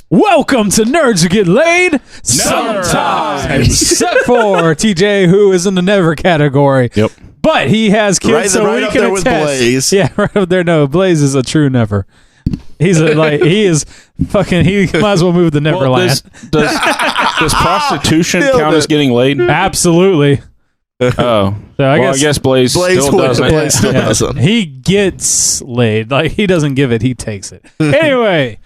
Welcome to Nerds Who Get Laid Sometimes. Except for TJ, who is in the never category. Yep. But he has kids, so we can attest. Blaze. Yeah, right up there. No, Blaze is a true never. He's he might as well move to Neverland. Does prostitution count as getting laid? Absolutely. Oh. So I guess Blaze still doesn't. Blaze still doesn't. He gets laid. Like, he doesn't give it, he takes it. Anyway.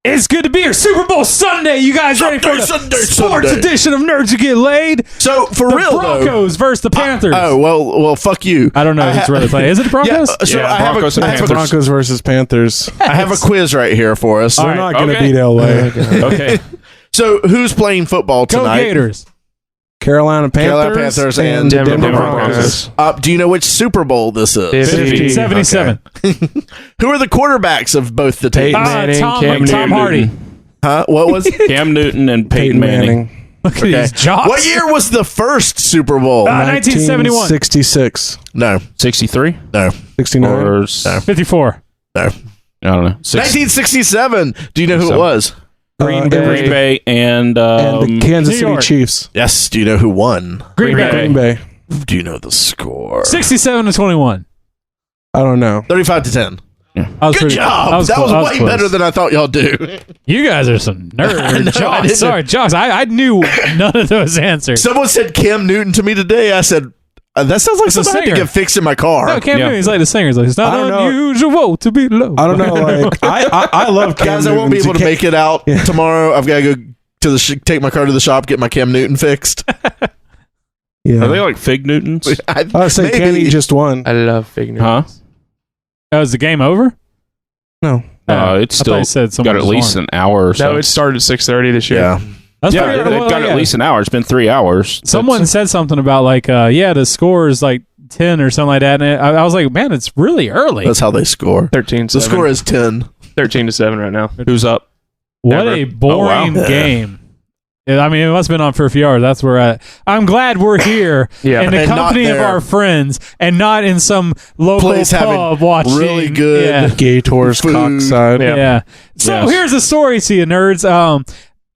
It's good to be here. Super Bowl Sunday. You guys ready for the sports edition of Nerds Who Get Laid? So, for the real, Broncos versus the Panthers. Well, fuck you. I don't know who's really playing. Is it the Broncos? Broncos versus Panthers. I have a quiz right here for us. They're not going to beat LA. Okay. So, who's playing football tonight? Go Gators. Carolina Panthers and Denver Broncos. Do you know which Super Bowl this is? 77. Okay. Who are the quarterbacks of both the teams? Tom Hardy. Huh? What was it? Cam Newton and Peyton Manning. Look at these jocks. What year was the first Super Bowl? 1971. 66. No. 63? No. 69? No. 54. No. I don't know. 1967. Do you know who it was? Green Bay and the Kansas City Chiefs. Yes. Do you know who won? Green Bay. Do you know the score? 67-21. I don't know. 35-10. Yeah. Good job. That was way better than I thought y'all do. You guys are some nerds. Sorry, jocks. I knew none of those answers. Someone said Cam Newton to me today. I said, that sounds like something I had to get fixed in my car. No, Cam Newton, he's like the singer. He's like, it's not unusual to be low. I don't know. Like, I love Cam Guys, Newton. I won't be able to make it out tomorrow. I've got to go to take my car to the shop, get my Cam Newton fixed. Yeah. Are they like Fig Newtons? I would say Kenny just won. I love Fig Newtons. Huh? Oh, is the game over? No. It's still got at least an hour or so. No, it started at 6:30 this year. Yeah. That's they've got at least an hour. It's been 3 hours. Someone said something about like, the score is like 10 or something like that. And I was like, man, it's really early. That's how they score. 13-7. The score is 10. 13-7 right now. Who's up? What a boring game. I mean, it must have been on for a few hours. That's where I'm glad we're here in the company of our friends and not in some local pub watching. Really good Gators cockside. Yeah. So here's the story to you, nerds.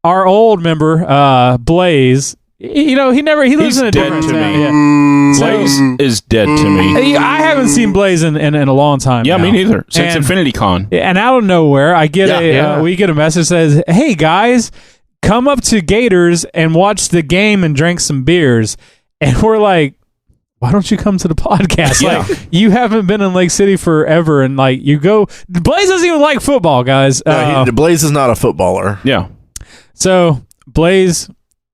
Our old member, Blaze, he lives in a different town. Blaze is dead to me. I haven't seen Blaze in a long time. Yeah, me neither. Since Infinity Con. And out of nowhere, I get we get a message that says, "Hey guys, come up to Gators and watch the game and drink some beers." And we're like, why don't you come to the podcast? Yeah. Like, you haven't been in Lake City forever, and like you go. Blaze doesn't even like football, guys. Blaze is not a footballer. Yeah. So Blaze,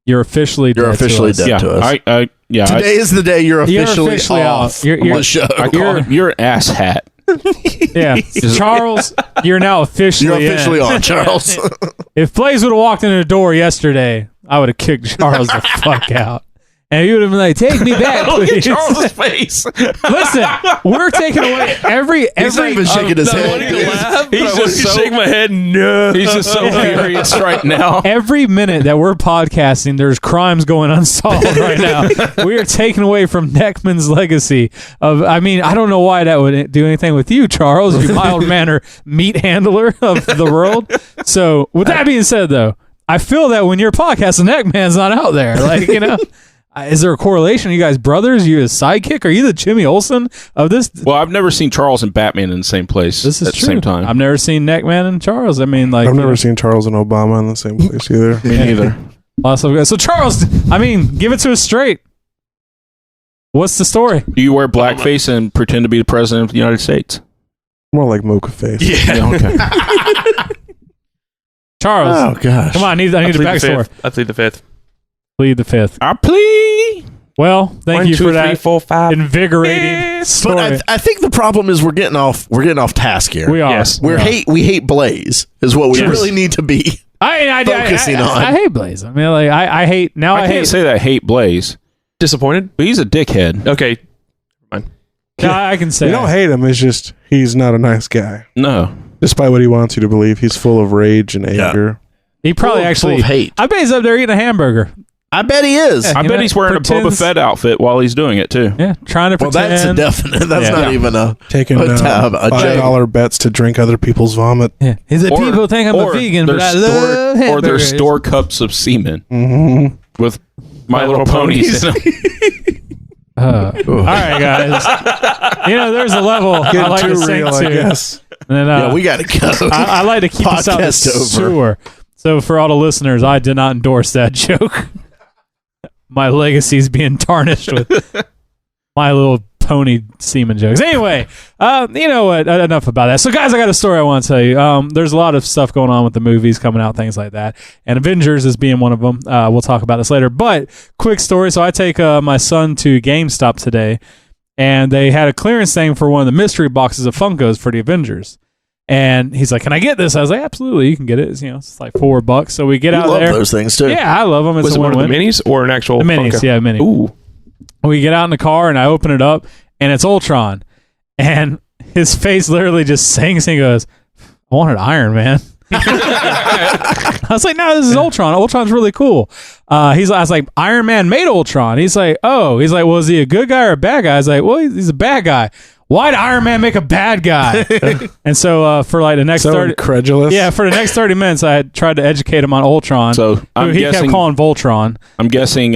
you're officially dead to us. Today is the day you're officially off out. You're the show. I call him your ass hat. Yeah, Charles, you're now officially on, Charles. If Blaze would have walked in the door yesterday, I would have kicked Charles the fuck out. And he would have been like, "Take me back, please." Look at Charles' face. Listen, we're taking away every. He's not even shaking his head. He's just shake my head. No, he's just so furious right now. Every minute that we're podcasting, there's crimes going unsolved right now. We are taking away from Neckman's legacy of. I mean, I don't know why that would do anything with you, Charles, you mild-mannered meat handler of the world. So, with that being said, though, I feel that when you're podcasting, Neckman's not out there. Like, is there a correlation? Are you guys brothers? Are you his sidekick? Are you the Jimmy Olsen of this? Well, I've never seen Charles and Batman in the same place at the same time. I've never seen Neckman and Charles. I mean, like... I've never seen Charles and Obama in the same place either. Me neither. So, Charles, I mean, give it to us straight. What's the story? Do you wear blackface and pretend to be the president of the United States? More like mocha face. Yeah. Okay. Charles. Oh, gosh. Come on, I need the backstory. I plead the fifth. Plead the fifth. I plead. Well, thank you for that 1, 2, 3, 4, 5. invigorating story. But I think the problem is we're getting off task here. We are. Yes. We hate Blaze is what we really need to be focusing on. I hate Blaze. I mean, like I hate now. I can't say that I hate Blaze. Disappointed? But he's a dickhead. Okay. Yeah, I can say We don't hate him. It's just he's not a nice guy. No. Despite what he wants you to believe, he's full of rage and anger. he probably Full of hate. I bet he's up there eating a hamburger. I bet he is. Yeah. I You bet know, he's wearing a Boba pretends- Fett outfit while he's doing it, too. Yeah, trying to Well, pretend. that's a definite. That's Yeah. not even a. Taking A joke. $5 bets to drink other people's vomit. Yeah. He's like, Or- people think I'm a or vegan, their but I store- love Or their hamburgers. store cups of semen Mm-hmm. with My Little Ponies in them. All right, guys. There's a level I Getting like to too sink real, to. I guess. And then, Yeah, we got to go. I like to keep us out of the Podcast over. sewer. So for all the listeners, I did not endorse that joke. My legacy's being tarnished with My Little Pony semen jokes. Anyway, you know what? Enough about that. So, guys, I got a story I want to tell you. There's a lot of stuff going on with the movies coming out, things like that. And Avengers is being one of them. We'll talk about this later. But quick story. So I take my son to GameStop today, and they had a clearance thing for one of the mystery boxes of Funkos for the Avengers. And he's like, "Can I get this?" I was like, "Absolutely, you can get it. It's like $4." So we get We out love there. those things too. Yeah, I love them. It's Was a it one of the win-win. minis or an actual The minis, Funko? yeah, mini. Ooh. We get out in the car and I open it up and it's Ultron, and his face literally just sings. And he goes, "I wanted Iron Man." I was like, "No, this is Ultron. Ultron's really cool." I was like, "Iron Man made Ultron." He's like, "Oh." He's like, "Well, is he a good guy or a bad guy?" I was like, "Well, he's a bad guy." Why did Iron Man make a bad guy? And so for like the next So 30, incredulous. yeah, for the next 30 minutes, I had tried to educate him on Ultron. So who I'm he guessing, kept calling Voltron. I'm guessing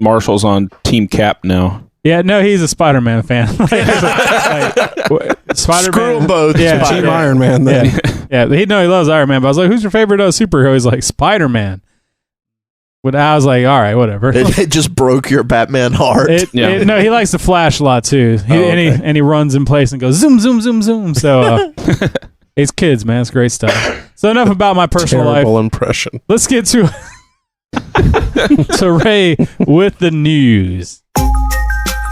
Marshall's on Team Cap now. Yeah, no, he's a Spider-Man fan. Spider-Man. Screw them both. Yeah. Team Iron Man then. Yeah, he loves Iron Man. But I was like, "Who's your favorite superhero?" He's like, "Spider-Man." But I was like, "All right, whatever." It just broke your Batman heart. No, he likes the Flash a lot too. And he runs in place and goes zoom, zoom, zoom, zoom. So it's kids, man. It's great stuff. So enough about my personal Terrible life. impression. Let's get to Ray with the news.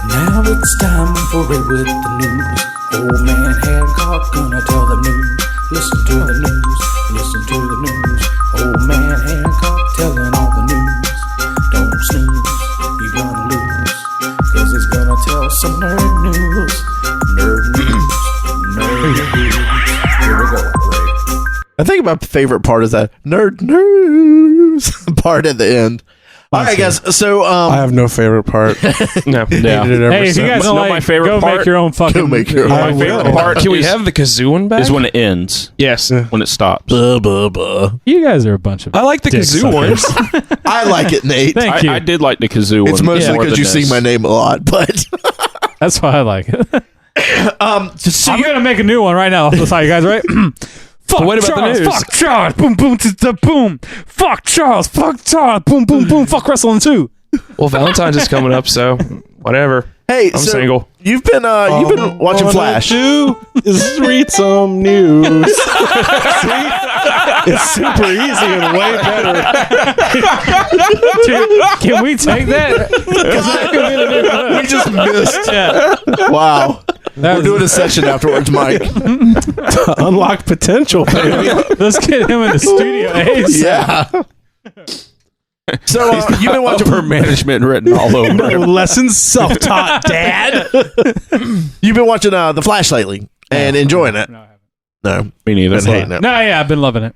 Now it's time for Ray with the news. Old man Hancock gonna tell the news. Listen to the news. Listen to the news. Old man Hancock telling all the news. Don't snooze, you're gonna lose. 'Cause he's gonna tell some nerd news. Nerd news. Nerd news. Here we go, Ray. I think my favorite part is that nerd news part at the end. All right, guys. So, I have no favorite part. No. Yeah. Hated it ever Hey, if you guys since. don't No, like, my favorite go part- make your own fucking. Go make your own. I My favorite will. part Can we is, have the kazoo one back? is when it ends, Yes. when it stops. Buh, buh, buh. You guys are a bunch of. I like the dick kazoo suckers. one. I like it, Nate. Thank you. I did like the kazoo one. It's mostly more because than you sing this. my name a lot, but That's why I like it. so I'm gonna make a new one right now. That's how you guys, right? Fuck what about the Charles, news? Fuck Charles. Boom, boom, boom. Fuck Charles. Fuck Charles. Boom, boom, boom. Fuck wrestling too. Well, Valentine's is coming up, so whatever. hey, I'm so single. you've been watching Flash. Do is read some news. See? It's super easy and way better. Dude, can we take that? 'Cause that could be the new clip. We just missed. Yeah. Wow. That We're was- doing a session afterwards, Mike. Unlock potential, baby. Let's get him in the studio. ASAP. Yeah. So you've been watching. Upper management written all over. Lessons self-taught, Dad. You've been watching The Flash lately and enjoying it. No, I haven't. No, Me neither. been hating it. No, yeah, I've been loving it.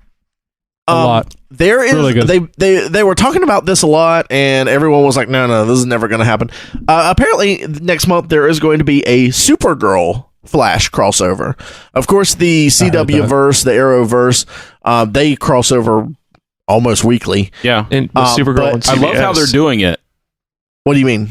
A lot. There is Really good. they were talking about this a lot, and everyone was like, "No, this is never going to happen." Apparently, next month there is going to be a Supergirl Flash crossover. Of course, the CW verse, the Arrowverse, they cross over almost weekly. And Yeah. with Supergirl but and CBS. I love how they're doing it. What do you mean?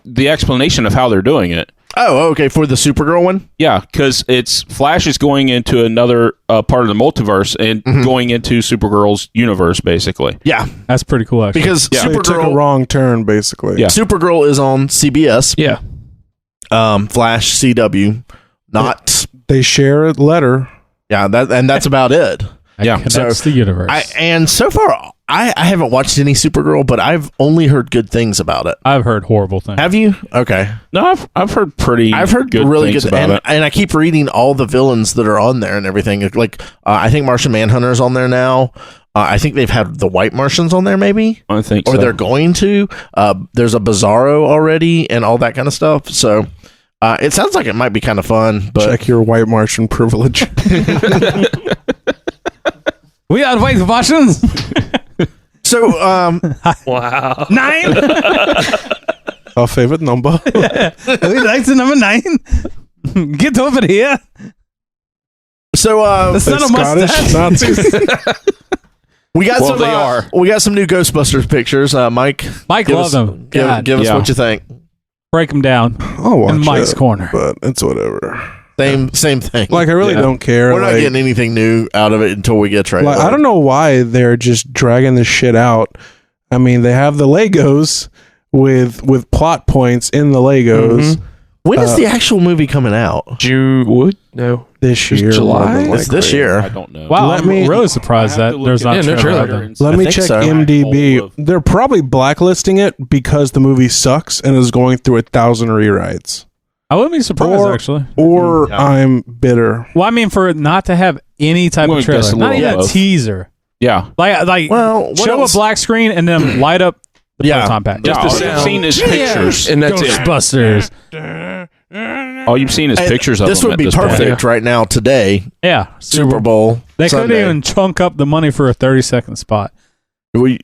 The explanation of how they're doing it. Oh, okay, for the Supergirl one. Yeah, because it's Flash is going into another part of the multiverse and going into Supergirl's universe, basically. Yeah, That's pretty cool, actually. because Yeah. They took a Supergirl, wrong turn, basically. Yeah. Supergirl is on CBS. Yeah. Flash CW, not. They share a letter. Yeah, that's about it. Yeah. That's So, the universe. And so far, I haven't watched any Supergirl, but I've only heard good things about it. I've heard horrible things. Have you? Okay. No, I've heard pretty. I've heard good really things good, about it. and I keep reading all the villains that are on there and everything. Like I think Martian Manhunter's on there now. I think they've had the White Martians on there, maybe, I think or so. they're going to. There's a Bizarro already and all that kind of stuff. So it sounds like it might be kind of fun. But Check your white Martian privilege. We are White Martians. so Wow. 9. Our favorite number. We like the number 9. Get over here. so That's not a Scottish mustache. Nazis. we got Well, some. they are. We got some new Ghostbusters pictures. Mike, Mike give loves us, them. Give, God, give us Yeah. what you think. break them down I'll watch in Mike's it, corner. but it's whatever. Same thing. Like, I really Yeah. don't care. We're not like, getting anything new out of it until we get trailer. like, I don't know why they're just dragging this shit out. I mean, they have the Legos with plot points in the Legos When is the actual movie coming out? June. What? No. this It's year. July? more than It's this likely. year. I don't know. Wow, Let I'm me- really surprised I have that to there's look not at Yeah, no trailer trailer. out there. and see. Let I me think check so. MDB. All of- They're probably blacklisting it because the movie sucks and is going through 1,000 rewrites. I wouldn't be surprised, Or- actually. Or Yeah. I'm bitter. Well, I mean, for it not to have any type Well, of I guess trailer, a not little even a both. teaser. Yeah. Like Well, what show else? a black screen and then light up the Yeah. proton pack. Just all the you've seen is pictures. And that's it. Ghostbusters. All you've seen is And pictures of this them would at be this point. perfect right now today. Yeah, Super Bowl. They couldn't Sunday. even chunk up the money for a 30-second spot. You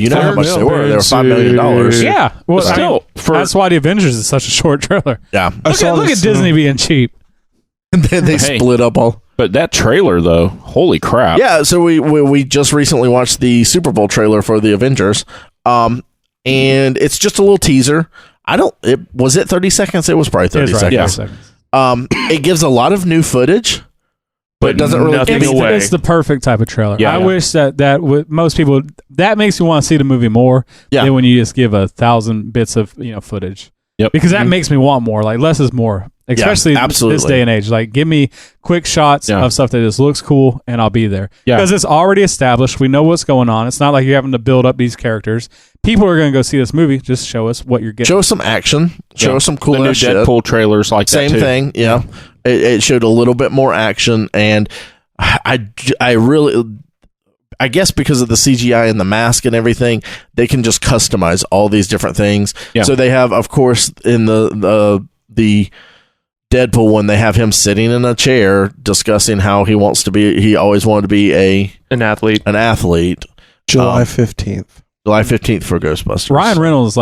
know how much they were? They were $5 million. Yeah, well, But still, for that's why the Avengers is such a short trailer. Yeah. Look at this, Disney being cheap. they Hey. split up all. but that trailer though, holy crap! Yeah, so we just recently watched the Super Bowl trailer for the Avengers, and it's just a little teaser. Was it 30 seconds? It was probably 30 It's right, seconds. 30 seconds. It gives a lot of new footage, but it doesn't really nothing give me away. It's the perfect type of trailer. Yeah. I wish that with most people that makes you want to see the movie more Yeah. than when you just give 1,000 bits of footage. Yep. Because that makes me want more. Like less is more, especially absolutely. this day and age. Like give me quick shots Yeah. of stuff that just looks cool, and I'll be there. Yeah. Because it's already established. We know what's going on. It's not like you're having to build up these characters. People are going to go see this movie. Just show us what you're getting. show us some action, show Yeah. us some cool the new ass shit. Deadpool trailers like Same that too. thing, yeah. It showed a little bit more action, and I really, I guess because of the CGI and the mask and everything, they can just customize all these different things. Yeah. So they have, of course, in the Deadpool one, they have him sitting in a chair discussing how he always wanted to be An athlete. an athlete. July 15th. July 15th for Ghostbusters. Ryan Reynolds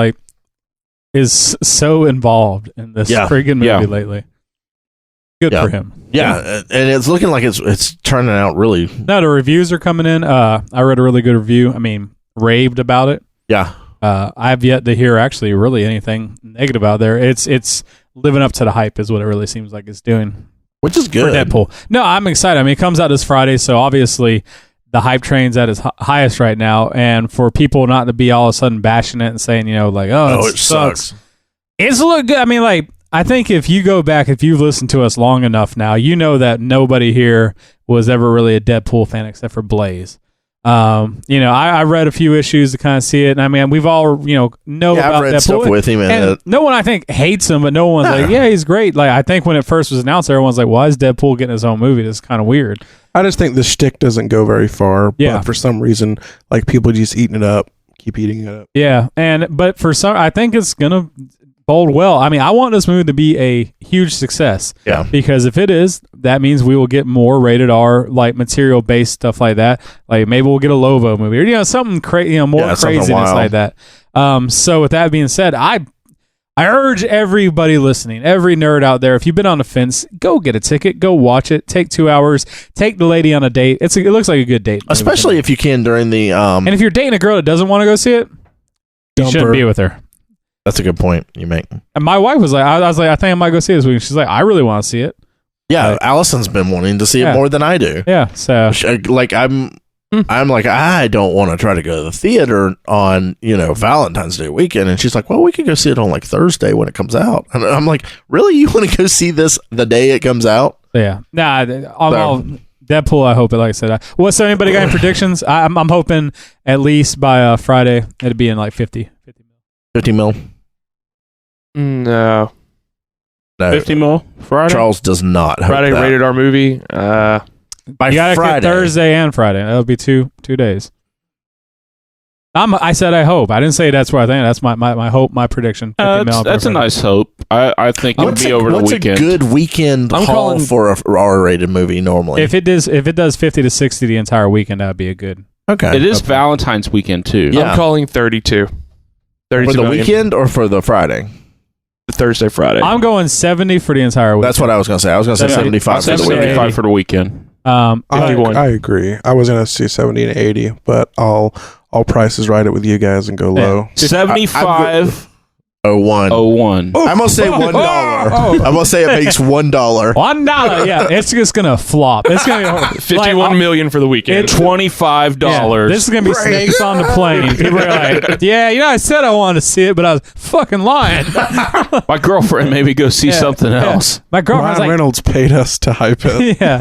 is so involved in this Yeah. freaking movie Yeah. lately. Good Yeah. for him. Yeah, and it's looking like it's turning out really. No, the reviews are coming in. I read a really good review. I mean, raved about it. Yeah, I've yet to hear actually really anything negative out there. It's living up to the hype is what it really seems like it's doing which is for good. Deadpool. No, I'm excited. I mean, it comes out this Friday, so obviously the hype train's at its highest right now. And for people not to be all of a sudden bashing it and saying, oh, It sucks. It's look good. I mean, I think if you go back, if you've listened to us long enough now, you know that nobody here was ever really a Deadpool fan except for Blaze. I read a few issues to kind of see it, and I mean, we've all know Yeah, about I've read Deadpool. stuff with him, And and no one, I think, hates him, but no one's like, yeah, he's great. Like, I think when it first was announced, everyone's like, why is Deadpool getting his own movie? This is kind of weird. I just think the shtick doesn't go very far. Yeah. But for some reason, people just eating it up, keep eating it up. Yeah, but for some, I think it's gonna bold well. I mean, I want this movie to be a huge success. Yeah. Because if it is, that means we will get more rated R material based stuff like that. Like maybe we'll get a Lovo movie or something crazy, more Yeah, something craziness wild. like that. So with that being said, I urge everybody listening, every nerd out there, if you've been on the fence, go get a ticket, go watch it. Take 2 hours, take the lady on a date. It looks like a good date, movie to especially me. if you can during the And if you're dating a girl that doesn't want to go see it, you Dump shouldn't her. be with her. That's a good point you make. And my wife was like, I was like, I think I might go see it this week. She's like, I really want to see it. Yeah, Right. Allison's been wanting to see Yeah. it more than I do. Yeah. So I'm like, I don't want to try to go to the theater on, Valentine's Day weekend. And she's like, well, we could go see it on Thursday when it comes out. And I'm like, really? You want to go see this the day it comes out? yeah. Nah, Deadpool, I hope it, like I said. So anybody got any predictions? I'm hoping at least by Friday it'd be in 50 50 mil? No. No. 50 mil Friday. Charles does not hope Friday that. rated R movie. By You got to get Friday. Thursday and Friday. That'll be two days. I said I hope. I didn't say that's where I think. That's my hope, my prediction. That's a nice hope. I think it'll be over the weekend. What's a good weekend haul for a R-rated movie normally? If it does 50 to 60 the entire weekend, that'd be a good. Okay. It is Valentine's weekend too. Yeah. I'm calling 32. 32 for the million. weekend or for the Friday? Thursday, Friday. I'm going 70 for the entire weekend. That's what I was going to say. I was going to say 75 for the weekend. 75 for the weekend. I agree. I was going to say 70 and 80, but I'll prices right it with you guys and go low. 75. 01. I'm gonna say $1. I'm gonna say it makes $1. $1. Yeah, it's just gonna flop. It's gonna be 51 million for the weekend. $25. Yeah, this is gonna be snakes on the plane. People are like, yeah, I said I wanted to see it, but I was fucking lying. My girlfriend made me go see something else. My girlfriend's Ryan Reynolds paid us to hype it. Yeah.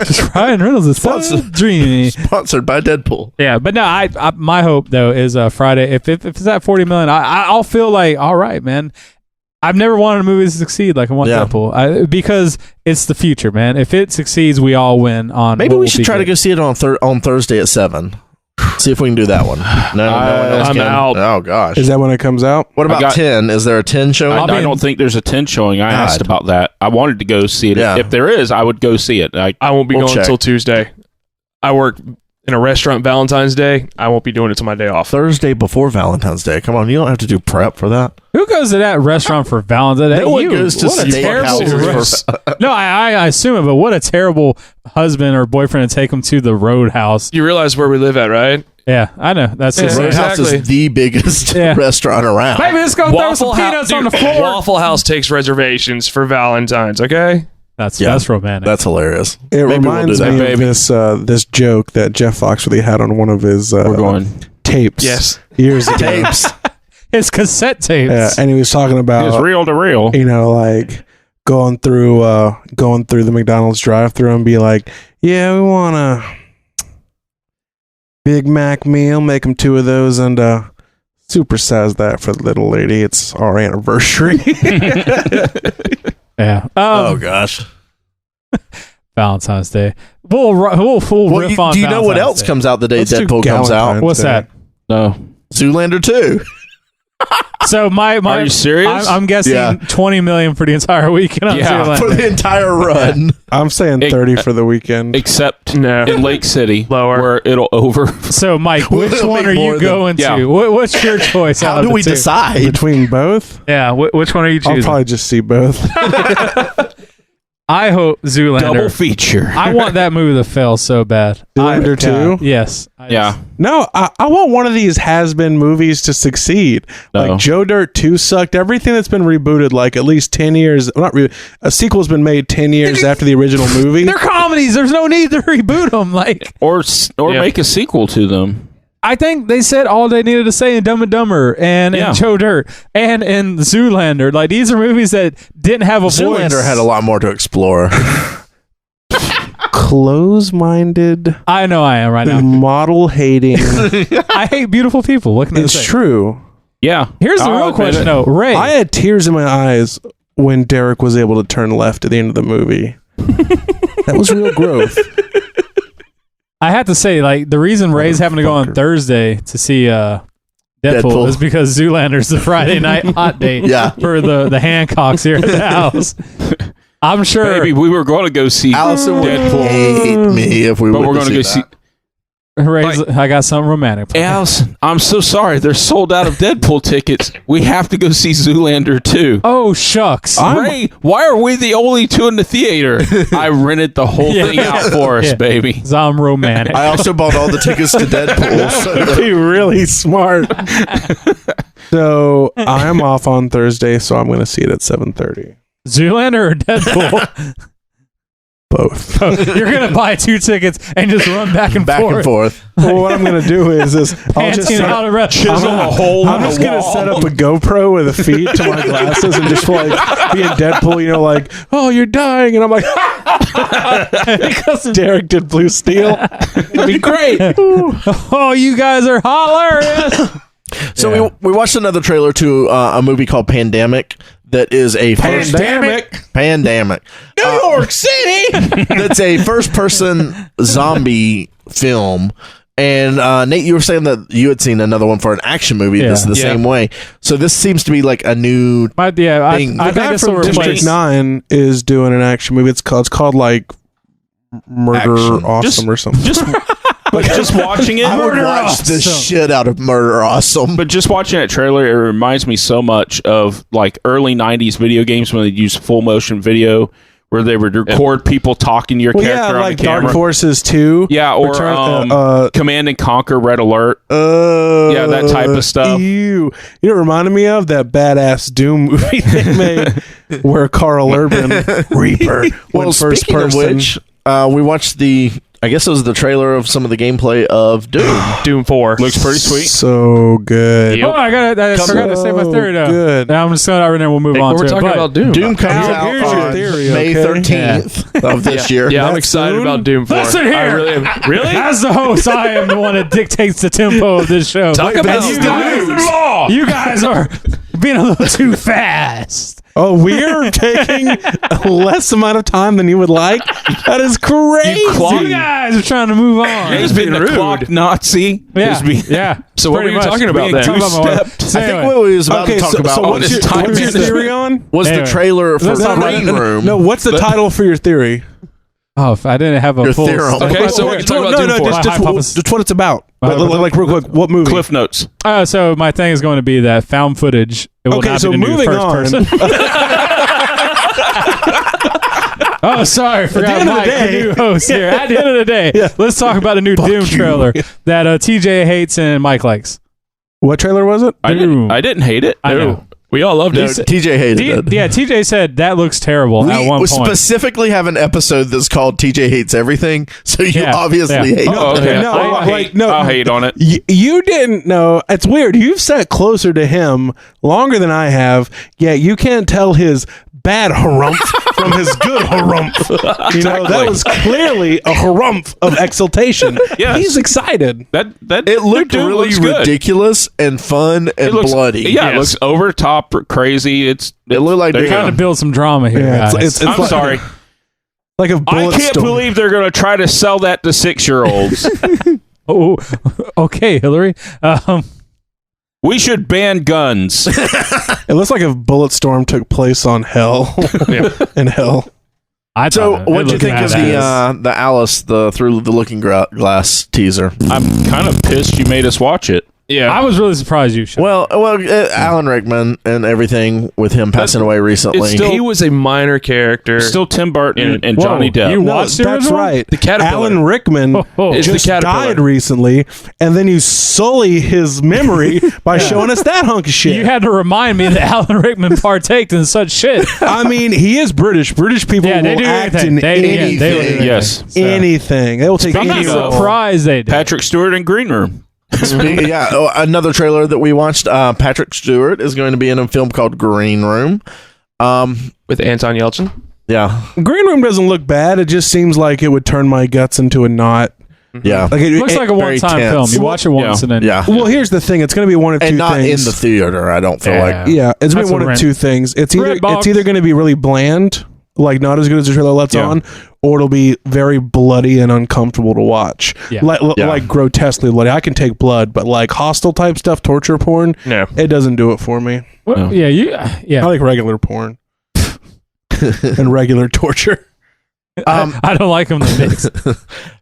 Just Ryan Reynolds is so dreamy. Sponsored by Deadpool. Yeah, but no, I my hope though is Friday. If it's at 40 million, I'll feel like, all right, man. I've never wanted a movie to succeed like I want Deadpool because it's the future, man. If it succeeds, we all win. Maybe we should try to go see it on Thursday at 7. See if we can do that one. No one else I'm can. out. Oh gosh. Is that when it comes out? What about 10? Is there a 10 showing? I don't think there's a 10 showing. I asked about that. I wanted to go see it. Yeah. If there is, I would go see it. I won't be going until Tuesday. I work in a restaurant Valentine's Day. I won't be doing it till my day off. Thursday before Valentine's Day. Come on, you don't have to do prep for that. Who goes to that restaurant for Valentine's Day? No one goes to steakhouses. No, I assume it, but what a terrible husband or boyfriend to take him to the Roadhouse. You realize where we live at, right? Yeah, I know. That's the Roadhouse is the biggest restaurant around. Maybe let's go throw some peanuts on the floor. Waffle House takes reservations for Valentine's, okay? That's romantic. That's hilarious. It reminds me of this joke that Jeff Foxworthy had on one of his tapes. Yes. Years ago. Tapes. His cassette tapes. Yeah, and he was talking about it's reel to reel. Like going through the McDonald's drive-thru and be like, yeah, we want a Big Mac meal, make them 2 of those, and supersize that for the little lady. It's our anniversary. Yeah. Oh gosh. Valentine's Day. We'll riff on. Do you know what else comes out the day Deadpool comes out? What's that? No. Zoolander 2. So Are you serious? I'm guessing 20 million for the entire weekend on Zoolander. For the entire run. I'm saying 30 for the weekend. Except in Lake City, where it'll over. So, Mike, which one are you going to? Yeah. What's your choice? How do we decide? Between both? Yeah, which one are you choosing? I'll probably just see both. I hope Zoolander. Double feature. I want that movie to fail so bad. Zoolander 2? Yes. No, I want one of these has-been movies to succeed. No. Like Joe Dirt 2 sucked. Everything that's been rebooted like at least 10 years. A sequel's been made 10 years after the original movie. They're comedies. There's no need to reboot them. Or make a sequel to them. I think they said all they needed to say in Dumb and Dumber and in Joe Dirt and in Zoolander. Like, these are movies that didn't have a voice. Zoolander had a lot more to explore. Close-minded. I know I am right now. Model-hating. I hate beautiful people. What can I say? It's true. Yeah. Here's the real question, though. Ray. I had tears in my eyes when Derek was able to turn left at the end of the movie. That was real growth. I have to say, like, the reason Ray's having to go on Thursday to see Deadpool is because Zoolander's the Friday night hot date for the Hancocks here at the house. I'm sure. Maybe we were going to go see Allison Deadpool. would hate me if we but were going to go see. Ray's, I got something romantic. Hey, Allison, I'm so sorry. They're sold out of Deadpool tickets. We have to go see Zoolander 2. Oh, shucks. Ray, why are we the only 2 in the theater? I rented the whole thing out for us, baby. 'Cause I'm romantic. I also bought all the tickets to Deadpool. So Be really smart. So I'm off on Thursday, so I'm going to see it at 7:30. Zoolander or Deadpool? Both. You're going to buy 2 tickets and just run back and forth. Well, what I'm going to do is I'll just chisel a hole. I'm just going to set up a GoPro with a feed to my glasses and just like be in Deadpool, like, oh, you're dying. And I'm like, because Derek did Blue Steel. It'd be great. Oh, you guys are hilarious. So we watched another trailer to a movie called Pandemic. That is a Pandemic. New York City. That's a first-person zombie film, And Nate, you were saying that you had seen another one for an action movie. Yeah. This is the same way. So this seems to be like a new I thing. think The guy this will from District replace. 9 is doing an action movie. It's called like Murder Action. Awesome or something. Just watching it. I would watch the shit out of Murder Awesome. But just watching that trailer, it reminds me so much of like early '90s video games when they used full motion video, where they would record people talking to your character on like the camera. Dark Forces 2. Yeah, or Command and Conquer Red Alert. Yeah, that type of stuff. Ew. You know what it reminded me of? That badass Doom movie they made where Carl Urban, Reaper, Well, went first speaking person. of which, we watched I guess it was the trailer of some of the gameplay of Doom. Doom 4. Looks pretty sweet. So good. Yep. Oh, I forgot to say my theory though. Good. Now I'm just going to we'll move on We're to talking it. about Doom. Doom comes Now, out here's your on theory, May okay? 13th of this year. Yeah, I'm That excited soon? about Doom 4. Listen here. I really am. Really? As the host, I am the one that dictates the tempo of this show. Talk And about you guys are being a little too fast. Oh, we're taking a less amount of time than you would like? That is crazy. You guys are trying to move on. He's been the rude. clock Nazi. Yeah, He's been- yeah. So what Pretty were you much. talking about Being then? talking about my wife. I think Anyway. what we was about Okay, to talk about so what's your management. theory on? was Anyway. the trailer for Let's not- Green Room. No, what's the title for your theory? Oh, if I didn't have a Your full theorem. Okay, so we're talking about Doom 4. My hypothesis. just what it's about. My Like real quick, what movie? Cliff Notes. So my thing is going to be that found footage. It will Okay, not so be the new moving first on. person. Oh, sorry, forgot end of the Mike, the day. new host here. At the end of the day, let's talk about the new Doom trailer that TJ hates and Mike likes. What trailer was it? I Doom. didn't hate it. I know. We all loved No, it. TJ hated it. Yeah, TJ said that looks terrible at We one point. specifically have an episode that's called TJ Hates Everything, so you Yeah, obviously yeah. hate Oh, it. okay. No, I'll like, hate, no. I'll hate on it. You didn't know. It's weird. You've sat closer to him longer than I have, yet you can't tell his bad harumph from his good harumph. You know, that was clearly a harumph of exultation. Yes. He's excited. That It looked Doom really looks good. ridiculous and fun and It looks bloody. Yeah, it looks over the top, crazy. It looked like there you Trying go. to build some drama here, Yeah, guys. it's I'm like, sorry. Like a I bullet can't storm. believe they're going to try to sell that to 6-year-olds. Oh, okay, Hillary. We should ban guns. It looks like if Bulletstorm took place on Hell. In Hell. So, what what do you think of the Alice, the Through the Looking Glass teaser? I'm kind of pissed you made us watch it. Yeah. I was really surprised you showed. Well, Alan Rickman and everything with him passing away recently. it's still- he was a minor character. Still Tim Burton and Whoa, Johnny Depp. you No, watched the that's original? right. The Caterpillar. Alan Rickman Is the just Caterpillar. died recently, and then you sully his memory by showing us that hunk of shit. You had to remind me that Alan Rickman partaked in such shit. I mean, he is British. British people Yeah, they will do act anything. in They will do anything. anything. Yes. Anything. They will take I'm not any role. surprised they did. Patrick Stewart in Green Room. Another trailer that we watched. Patrick Stewart is going to be in a film called Green Room. with Anton Yelchin. Yeah, Green Room doesn't look bad. It just seems like it would turn my guts into a knot. yeah, Like it Looks like a very one-time tense. film. You watch it once and then yeah. Well, here's the thing. It's going to be one of two And not things. in the theater. I don't feel like. Yeah, it's That's been one a of rent. two things. It's Redbox. either going to be really bland, like not as good as the trailer lets Yeah. on, or it'll be very bloody and uncomfortable to watch. Yeah. Like grotesquely bloody. I can take blood, but like hostile type stuff, torture porn, No. it doesn't do it for me. Well, I like regular porn and regular torture. I don't like him the mix.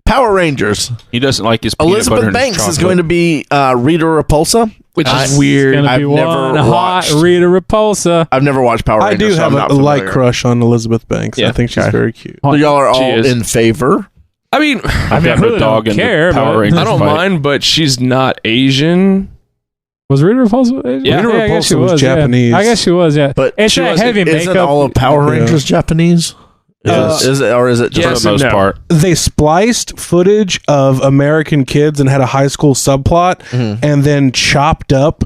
Power Rangers. He doesn't like his peanut butter Elizabeth and Banks chocolate. is going to be Rita Repulsa, Which I- is weird. Gonna be I've one never hot watched. Rita Repulsa. I've never watched Power I Rangers. do so have I'm a not light familiar. crush on Elizabeth Banks. Yeah. I think she's Okay. very cute. So y'all are She all is. in favor. I mean, I mean, I got no really dog don't in the care. Power but- Rangers. I don't fight. mind, but she's not Asian. Was Rita Repulsa Asian? Yeah. Rita I guess she Repulsa was yeah. Japanese. I guess she was, yeah. But it's she that wasn't- heavy Isn't makeup. all of Power Yeah. Rangers Japanese? Is it, or is it just For Yes the and most no. part. They spliced footage of American kids and had a high school subplot, and then chopped up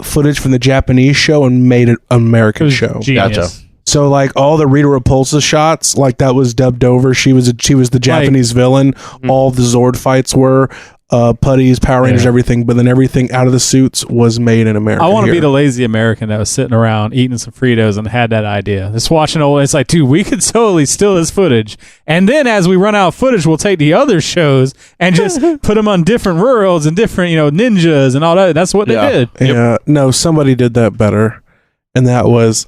footage from the Japanese show and made it an American show. Genius. Gotcha. So like all the Rita Repulsa shots, like that was dubbed over. She was the Japanese villain. All the Zord fights were. putties, Power Rangers, everything, but then everything out of the suits was made in America. I want to be here. the lazy American that was sitting around eating some Fritos and had that idea. Just watching old, it's like, dude, we could totally steal this footage. And then as we run out of footage, we'll take the other shows and just put them on different worlds and different, ninjas and all that. That's what they did. Yeah, no, somebody did that better, and that was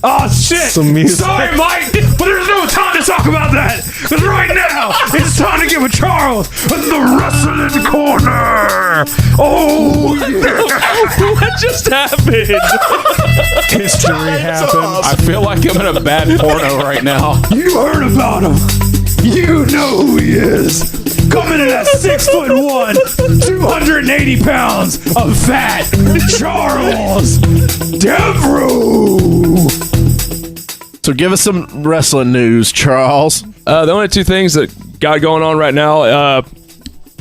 Oh, shit. some music. Sorry, Mike, but there's no time to talk about that. Because right now, it's time to give a Charles the wrestling corner. Oh, yeah. What just happened? History happened. I feel like I'm in a bad porno right now. You heard about him. You know who he is. Coming in at 6'1", 280 pounds of fat, Charles Devereaux. So give us some wrestling news, Charles. The only two things that got going on right now,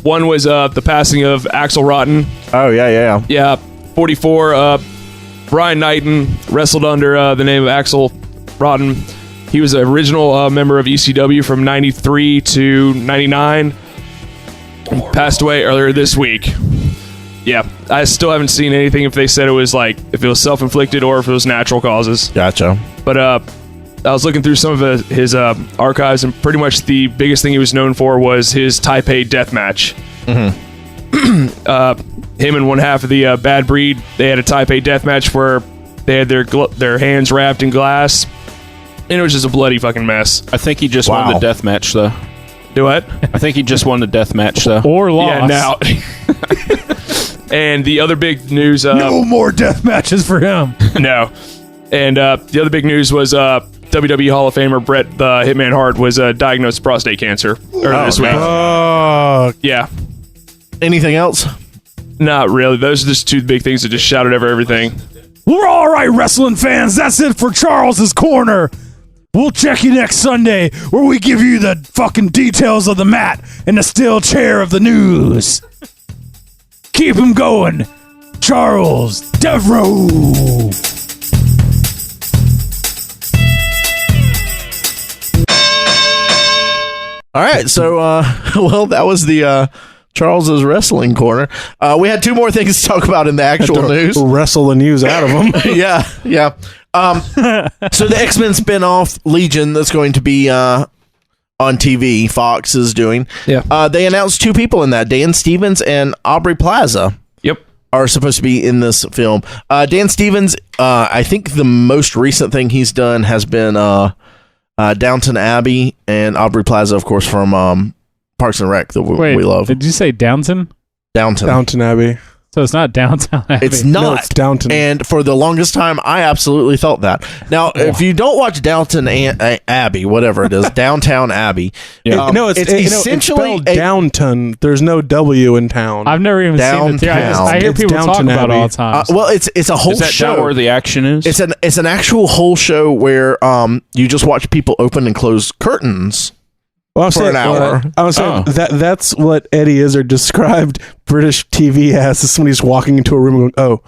one was the passing of Axel Rotten. Oh, yeah. Yeah, 44. Brian Knighton wrestled under the name of Axel Rotten. He was an original member of ECW from 93 to 99. Passed away earlier this week. Yeah, I still haven't seen anything if they said it was if it was self-inflicted or if it was natural causes. Gotcha. But I was looking through some of his archives, and pretty much the biggest thing he was known for was his Type A death match. Him and one half of the Bad Breed, they had a Type A death match where they had their hands wrapped in glass, and it was just a bloody fucking mess. I think he just won the death match, though. Do what? I think he just won the death match, though. Or lost. Yeah, now. And the other big news... no more death matches for him. No. And the other big news was WWE Hall of Famer Bret the Hitman Hart was diagnosed with prostate cancer earlier this week. Yeah. Anything else? Not really. Those are just two big things that just shouted over everything. We're all right, wrestling fans. That's it for Charles's Corner. We'll check you next Sunday where we give you the fucking details of the mat and the steel chair of the news. Keep him going. Charles Devereaux. All right, so well, that was the Charles's Wrestling Corner. We had two more things to talk about in the actual news. Wrestle the news out of them. yeah. So the X-Men spinoff Legion that's going to be on TV, Fox is doing. Yeah. They announced two people in that, Dan Stevens and Aubrey Plaza. Yep. Are supposed to be in this film. Dan Stevens, I think the most recent thing he's done has been Downton Abbey, and Aubrey Plaza, of course, from Parks and Rec that we love. Did you say Downton? Downton Abbey. So it's not Downtown Abbey. It's not. No, it's Downton. And for the longest time, I absolutely thought that. Now, if you don't watch Downton Abbey, whatever it is, Downtown Abbey, it's essentially spelled Downton. There's no W in town. I've never even seen it. I hear It's people talk Downton about it Abbey. all the time. well, it's a whole Is that show. down where the action is? It's an actual whole show where you just watch people open and close curtains. Well, for an hour. I was saying that's what Eddie Izzard described British TV as. Is somebody's walking into a room and going,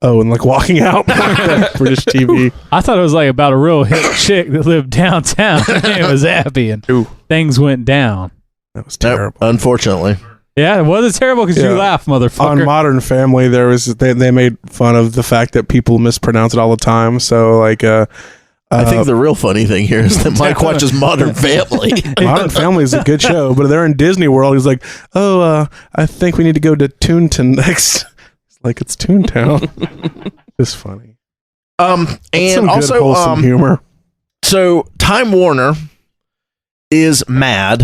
oh, and walking out. British TV. I thought it was about a real hip chick that lived downtown. It was Abby, and things went down. That was terrible. Unfortunately. Yeah, it wasn't terrible because you laugh, motherfucker. On Modern Family, they made fun of the fact that people mispronounce it all the time. So I think the real funny thing here is that Mike watches Modern Family. Modern Family is a good show, but they're in Disney World. He's like, I think we need to go to Toontown next. It's it's Toontown. It's funny. And some also good, wholesome humor. So Time Warner is mad.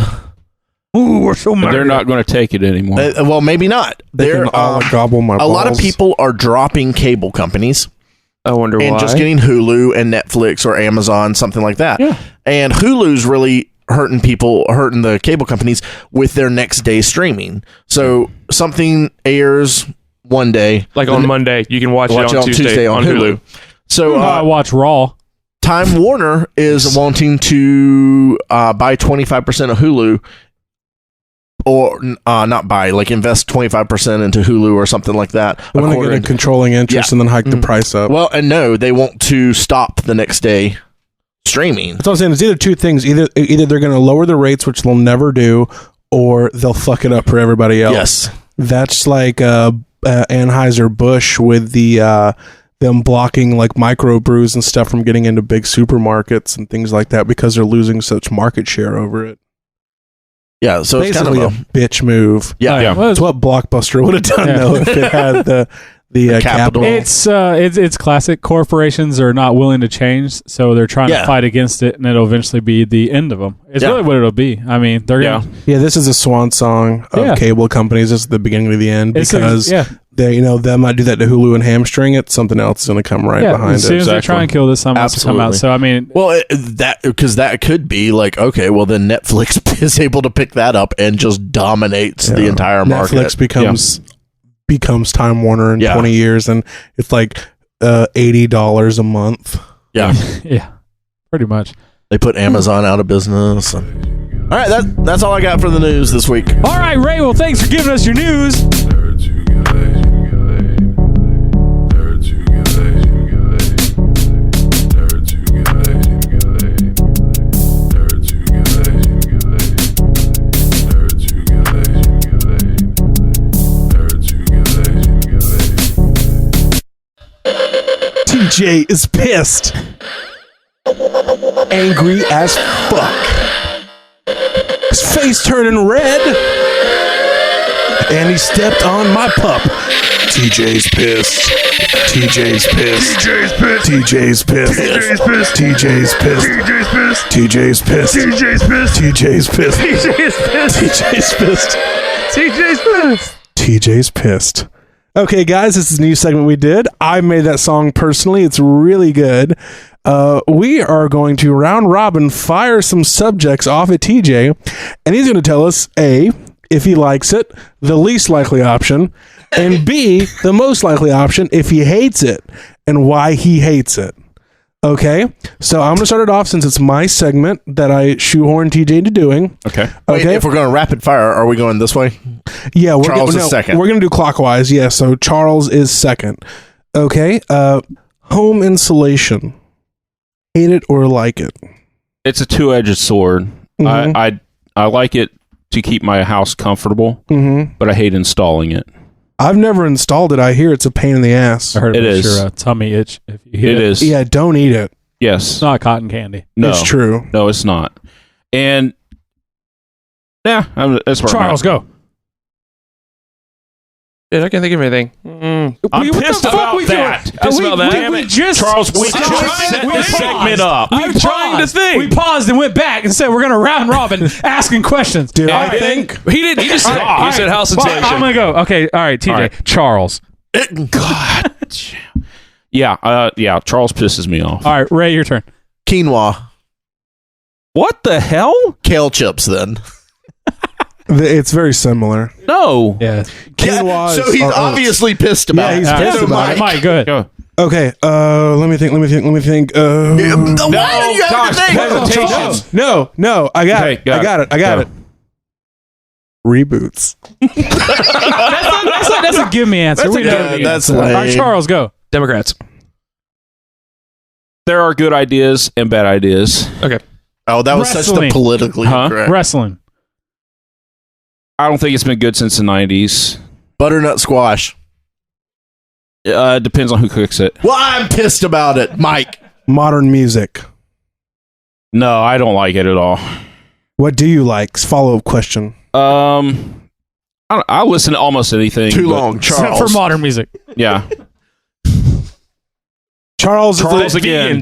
Ooh, we're so mad. They're not going to take it anymore. Well, maybe not. They can all gobble my a balls. lot of people are dropping cable companies. I wonder why. And just getting Hulu and Netflix or Amazon, something like that. Yeah. And Hulu's really hurting the cable companies with their next day streaming. So something airs one day. on Monday, you can watch it on Tuesday on Hulu. So I watch Raw. Time Warner is wanting to buy 25% of Hulu, or not buy, invest 25% into Hulu or something like that. They want to get a controlling interest and then hike the price up. Well, and no, they want to stop the next day streaming. That's what I'm saying. It's either two things. Either they're going to lower the rates, which they'll never do, or they'll fuck it up for everybody else. Yes. That's like Anheuser-Busch with the them blocking like microbrews and stuff from getting into big supermarkets and things like that because they're losing such market share over it. Yeah, so it's kind Basically of a bitch move. yeah. Yeah. Well, That's what Blockbuster would have done though if it had the capital. it's classic. Corporations are not willing to change, so they're trying to fight against it, and it'll eventually be the end of them. It's really what it'll be. I mean, they're gonna. Yeah, this is a swan song of cable companies. This is the beginning of the end because they might do that to Hulu and hamstring it. Something else is going to come behind it. As soon as they try and kill this, something else will come out. So I mean, well, that could be like, okay, well then Netflix is able to pick that up and just dominates the entire market. Netflix becomes Time Warner in 20 years, and it's like $80 a month. Yeah, yeah, pretty much. They put Amazon out of business. All right, that's all I got for the news this week. All right, Ray. Well, thanks for giving us your news. TJ is pissed. Angry as fuck. His face turning red. And he stepped on my pup. TJ's pissed. TJ's pissed. TJ's pissed. TJ's pissed. TJ's pissed. TJ's pissed. TJ's pissed. TJ's pissed. TJ's pissed. TJ's pissed. Okay, guys, this is a new segment we did. I made that song personally. It's really good. We are going to round robin fire some subjects off at TJ, and he's going to tell us A, if he likes it, the least likely option, and B, the most likely option if he hates it, and why he hates it. Okay, so I'm going to start it off since it's my segment that I shoehorn TJ into doing. Okay. Wait, if we're going rapid fire, are we going this way? Yeah, Charles is second. We're going to do clockwise. Yeah, so Charles is second. Okay, home insulation. Hate it or like it? It's a two-edged sword. Mm-hmm. I like it to keep my house comfortable, but I hate installing it. I've never installed it. I hear it's a pain in the ass. I heard it makes is. your tummy itch if you hit It is. Yeah, don't eat it. Yes. It's not cotton candy. No. It's true. No, it's not. And yeah, that's where Charles, go. Dude, I can't think of anything. I'm pissed about that. Pissed about that. Damn it. Charles, we just set this segment up. I'm trying to think. We paused and went back and said we're going to round robin asking questions. Dude, All I right. think He did. He just said, he said house insulation. I'm going to go. Okay. All right, TJ. All right. Charles. God. Yeah, Charles pisses me off. All right, Ray, your turn. Quinoa. What the hell? Kale chips, then. it's very similar. No. Yeah. Quinoa So he's obviously pissed about Yeah, he's it. pissed So about Mike- it. Mike, good. Go. Okay, let me think. Why do you have gosh, to think? hesitation. No, I got Okay, it. I got it. Reboots. That's a give me answer. We know. That's All right, lame. Charles, go. Democrats. There are good ideas and bad ideas. Okay. Oh, that was such the Wrestling. politically correct. Wrestling. I don't think it's been good since the 90s. Butternut squash. Depends on who cooks it. Well, I'm pissed about it, Mike. Modern music. No, I don't like it at all. What do you like? Follow-up question. I listen to almost anything. Too but- long, Except Charles. for modern music. Yeah. Charles again.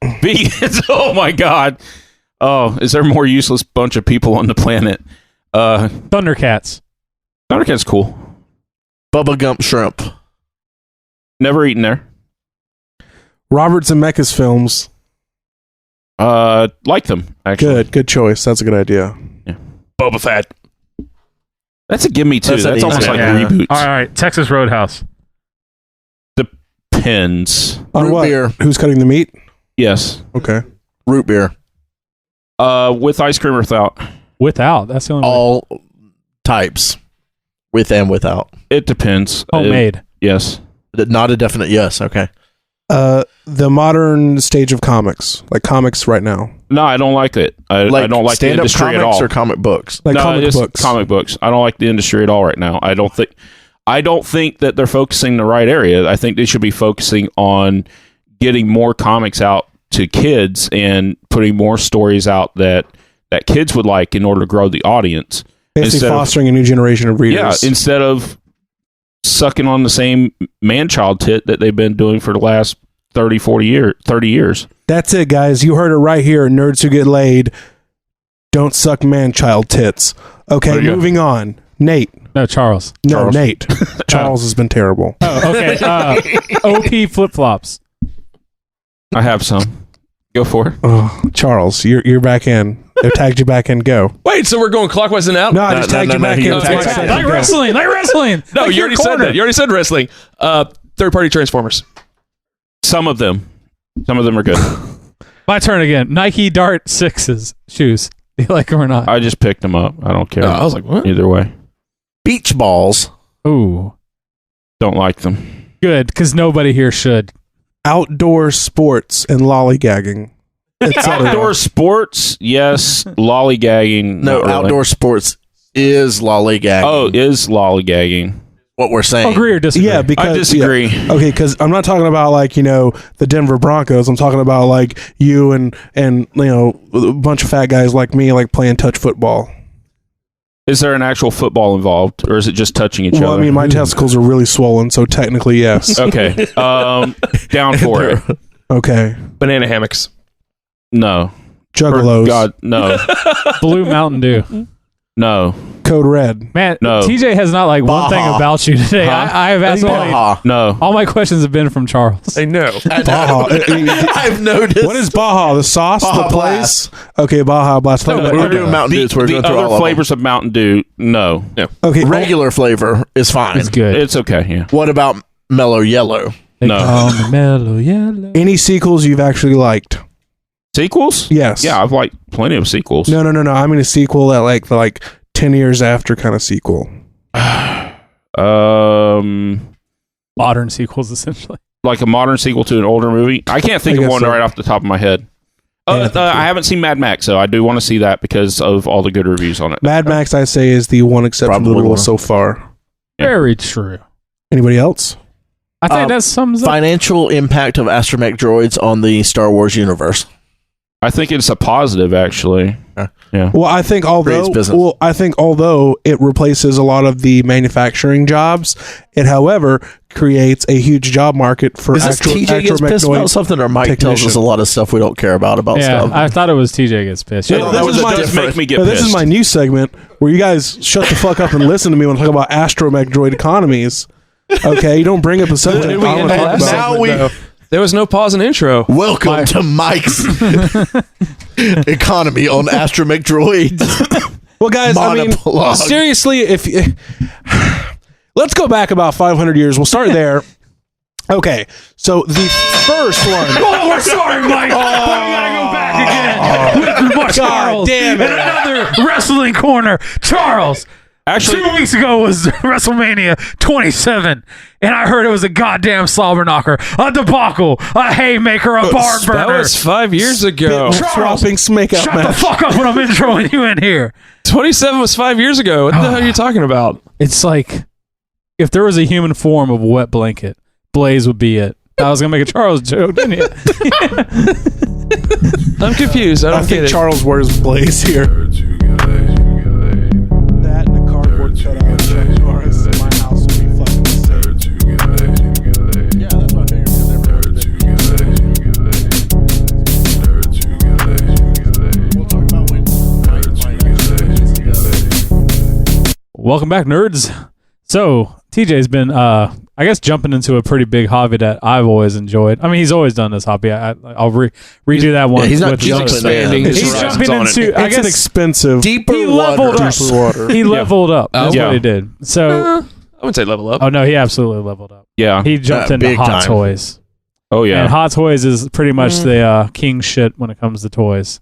Vegans. Oh my God. Oh, is there a more useless bunch of people on the planet? Thundercats. Thundercat's cool. Bubba Gump shrimp. Never eaten there. Robert Zemeckis films. Like them, actually. Good choice. That's a good idea. Boba Fett. That's a gimme too. That's That's, an almost easy like one. reboots. All right, Texas Roadhouse. Depends. On Root what? beer. Who's cutting the meat? Yes. Okay. Root beer. With ice cream or without. Without. That's the only way. All types. With and without. It depends. Homemade. Yes. Not a definite yes. Okay. The modern stage of comics, like comics right now. No, I don't like it. I don't like the stand-up industry at comics all. or comic books. Like no, comic just books. comic books. I don't like the industry at all right now. I don't think that they're focusing the right area. I think they should be focusing on getting more comics out to kids and putting more stories out that kids would like in order to grow the audience. Basically fostering a new generation of readers. Yeah, instead of sucking on the same man-child tit that they've been doing for the last 30 years. That's it, guys. You heard it right here. Nerds who get laid don't suck man-child tits. Okay, moving on. Nate. No, Charles. No, Charles. Nate. Charles has been terrible. Oh, okay. OP flip-flops. I have some. Go for it. Oh, Charles, you're back in. They tagged you back in. Go. Wait, so we're going clockwise and out? No, I just tagged you back in. no, That's what I said. Like wrestling. Like wrestling. No, Like you your already said corner. that. You already said wrestling. Third-party Transformers. Some of them are good. My turn again. Nike Dart 6s shoes. Do you like them or not? I just picked them up. I don't care. I was like, what? Either way. Beach balls. Ooh. Don't like them. Good, because nobody here should. Outdoor sports and lollygagging. Outdoor sports, yes. Lollygagging. No, not really. outdoor sports is lollygagging. Oh, is lollygagging. What we're saying. Agree or disagree? Yeah, because I disagree. Yeah. Okay, because I'm not talking about like the Denver Broncos. I'm talking about like you and a bunch of fat guys like me like playing touch football. Is there an actual football involved, or is it just touching each Well, other? I mean, my testicles are really swollen, so technically yes. Okay. Down for it. Okay, Banana hammocks. No. Juggalos. God, no. Blue Mountain Dew. No. Code Red. Man, No. TJ has not like one thing Baja. about you today. Huh? I have asked Baja. No. all my questions have been from Charles. I know. Baja. I've noticed. What is Baja? The sauce? Baja the place? Okay, Baja Blast. No, We're doing Mountain Dew, so we're the going through all other of flavors of Mountain Dew, no. Okay, Regular flavor is fine. It's good. It's okay, yeah. What about mellow yellow? They No. call me mellow yellow. any sequels you've actually liked? Sequels? Yes. Yeah, I've liked plenty of sequels. No. I mean a sequel that like 10 years after kind of sequel. Modern sequels, essentially. Like a modern sequel to an older movie. I can't think I of guess one so. right off the top of my head. Yeah, I haven't seen Mad Max, so I do want to see that because of all the good reviews on it. Mad Max, I say, is the one exception to the Probably rule one. so far. Yeah. Very true. Anybody else? I think that sums up. Financial impact of astromech droids on the Star Wars universe. I think it's a positive, actually. Yeah. Well, I think although it replaces a lot of the manufacturing jobs, it however creates a huge job market for Is this TJ gets pissed about something, or Mike tells us technician. a lot of stuff we don't care about Yeah, stuff? I thought it was TJ gets pissed. Yeah, Yeah, this is my- does make me get This pissed. is my new segment where you guys shut the fuck up and listen to me when I talk about astromech droid economies. Okay, you don't bring up a subject. Did we I end wanna the talk last about. segment? Now we- There was no pause and intro. Welcome to Mike's economy on astromech droids. Well, guys, I mean, Monoplog. seriously, if let's go back about 500 years. We'll start there. Okay, so the first one. Oh, we're sorry, Mike. But we gotta go back again with Charles. damn it. And another wrestling corner. Charles. Actually, 2 weeks ago was WrestleMania 27, and I heard it was a goddamn slobber knocker, a debacle, a haymaker, a barn burner. That was 5 years ago. Charles, Swapping snake out Shut the match. fuck up when I'm introing you in here. 27 was 5 years ago. What the hell are you talking about? It's like if there was a human form of a wet blanket, Blaze would be it. I was gonna make a Charles joke, didn't you? I'm confused. I I don't get think it. Charles wears Blaze here. That and a cardboard cutout of Chuck Norris in my house would be fucking sick. Yeah, that's what I We'll talk about when Welcome back, nerds. So TJ's been, I guess, jumping into a pretty big hobby that I've always enjoyed. I mean, he's always done this hobby. I'll redo that one. Yeah, he's not with jumping expanding in. his He's horizons jumping on it. into. I It's an guess expensive Deeper he water. leveled up. deeper water. He leveled up. That's Yeah. what he did. So, I wouldn't say level up. oh no, he absolutely leveled up. yeah. He jumped into big Hot time. Toys. Oh, yeah. And Hot Toys is pretty much the king shit when it comes to toys.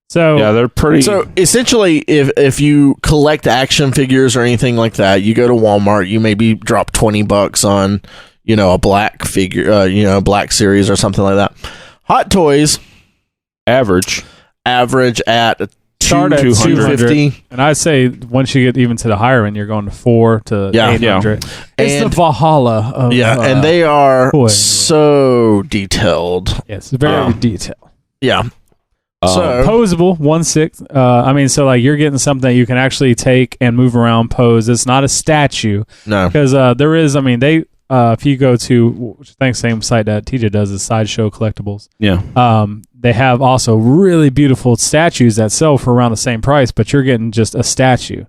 So Yeah, they're pretty. So essentially, if you collect action figures or anything like that, you go to Walmart, you maybe drop $20 on, a black figure, Black Series or something like that. Hot Toys, average. average at Start at 250. And I'd say once you get even to the higher end, you're going to 400 to Yeah. 800. It's the And- Valhalla of and they are toy. so detailed. It's very detailed. Yeah. So Posable, 1/6. I mean, so like you're getting something that you can actually take and move around, pose. It's not a statue no. because there is. I mean, they if you go to which I think same site that TJ does is Sideshow Collectibles. Yeah. They have also really beautiful statues that sell for around the same price, but you're getting just a statue.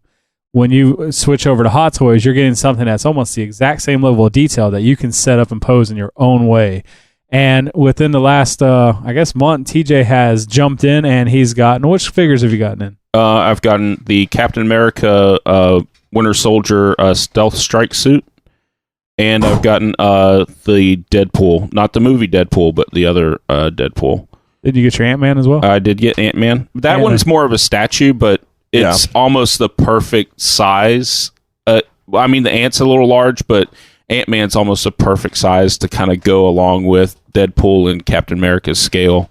When you switch over to Hot Toys, you're getting something that's almost the exact same level of detail that you can set up and pose in your own way. And within the last, I guess, month, TJ has jumped in and he's gotten. Which figures have you gotten in? I've gotten the Captain America Winter Soldier stealth strike suit, and I've gotten the Deadpool, not the movie Deadpool, but the other Deadpool. Did you get your Ant-Man as well? I did get Ant-Man. That Ant-Man. one's more of a statue, but it's almost the perfect size. I mean, the Ant's a little large, but Ant-Man's almost a perfect size to kind of go along with Deadpool and Captain America's scale.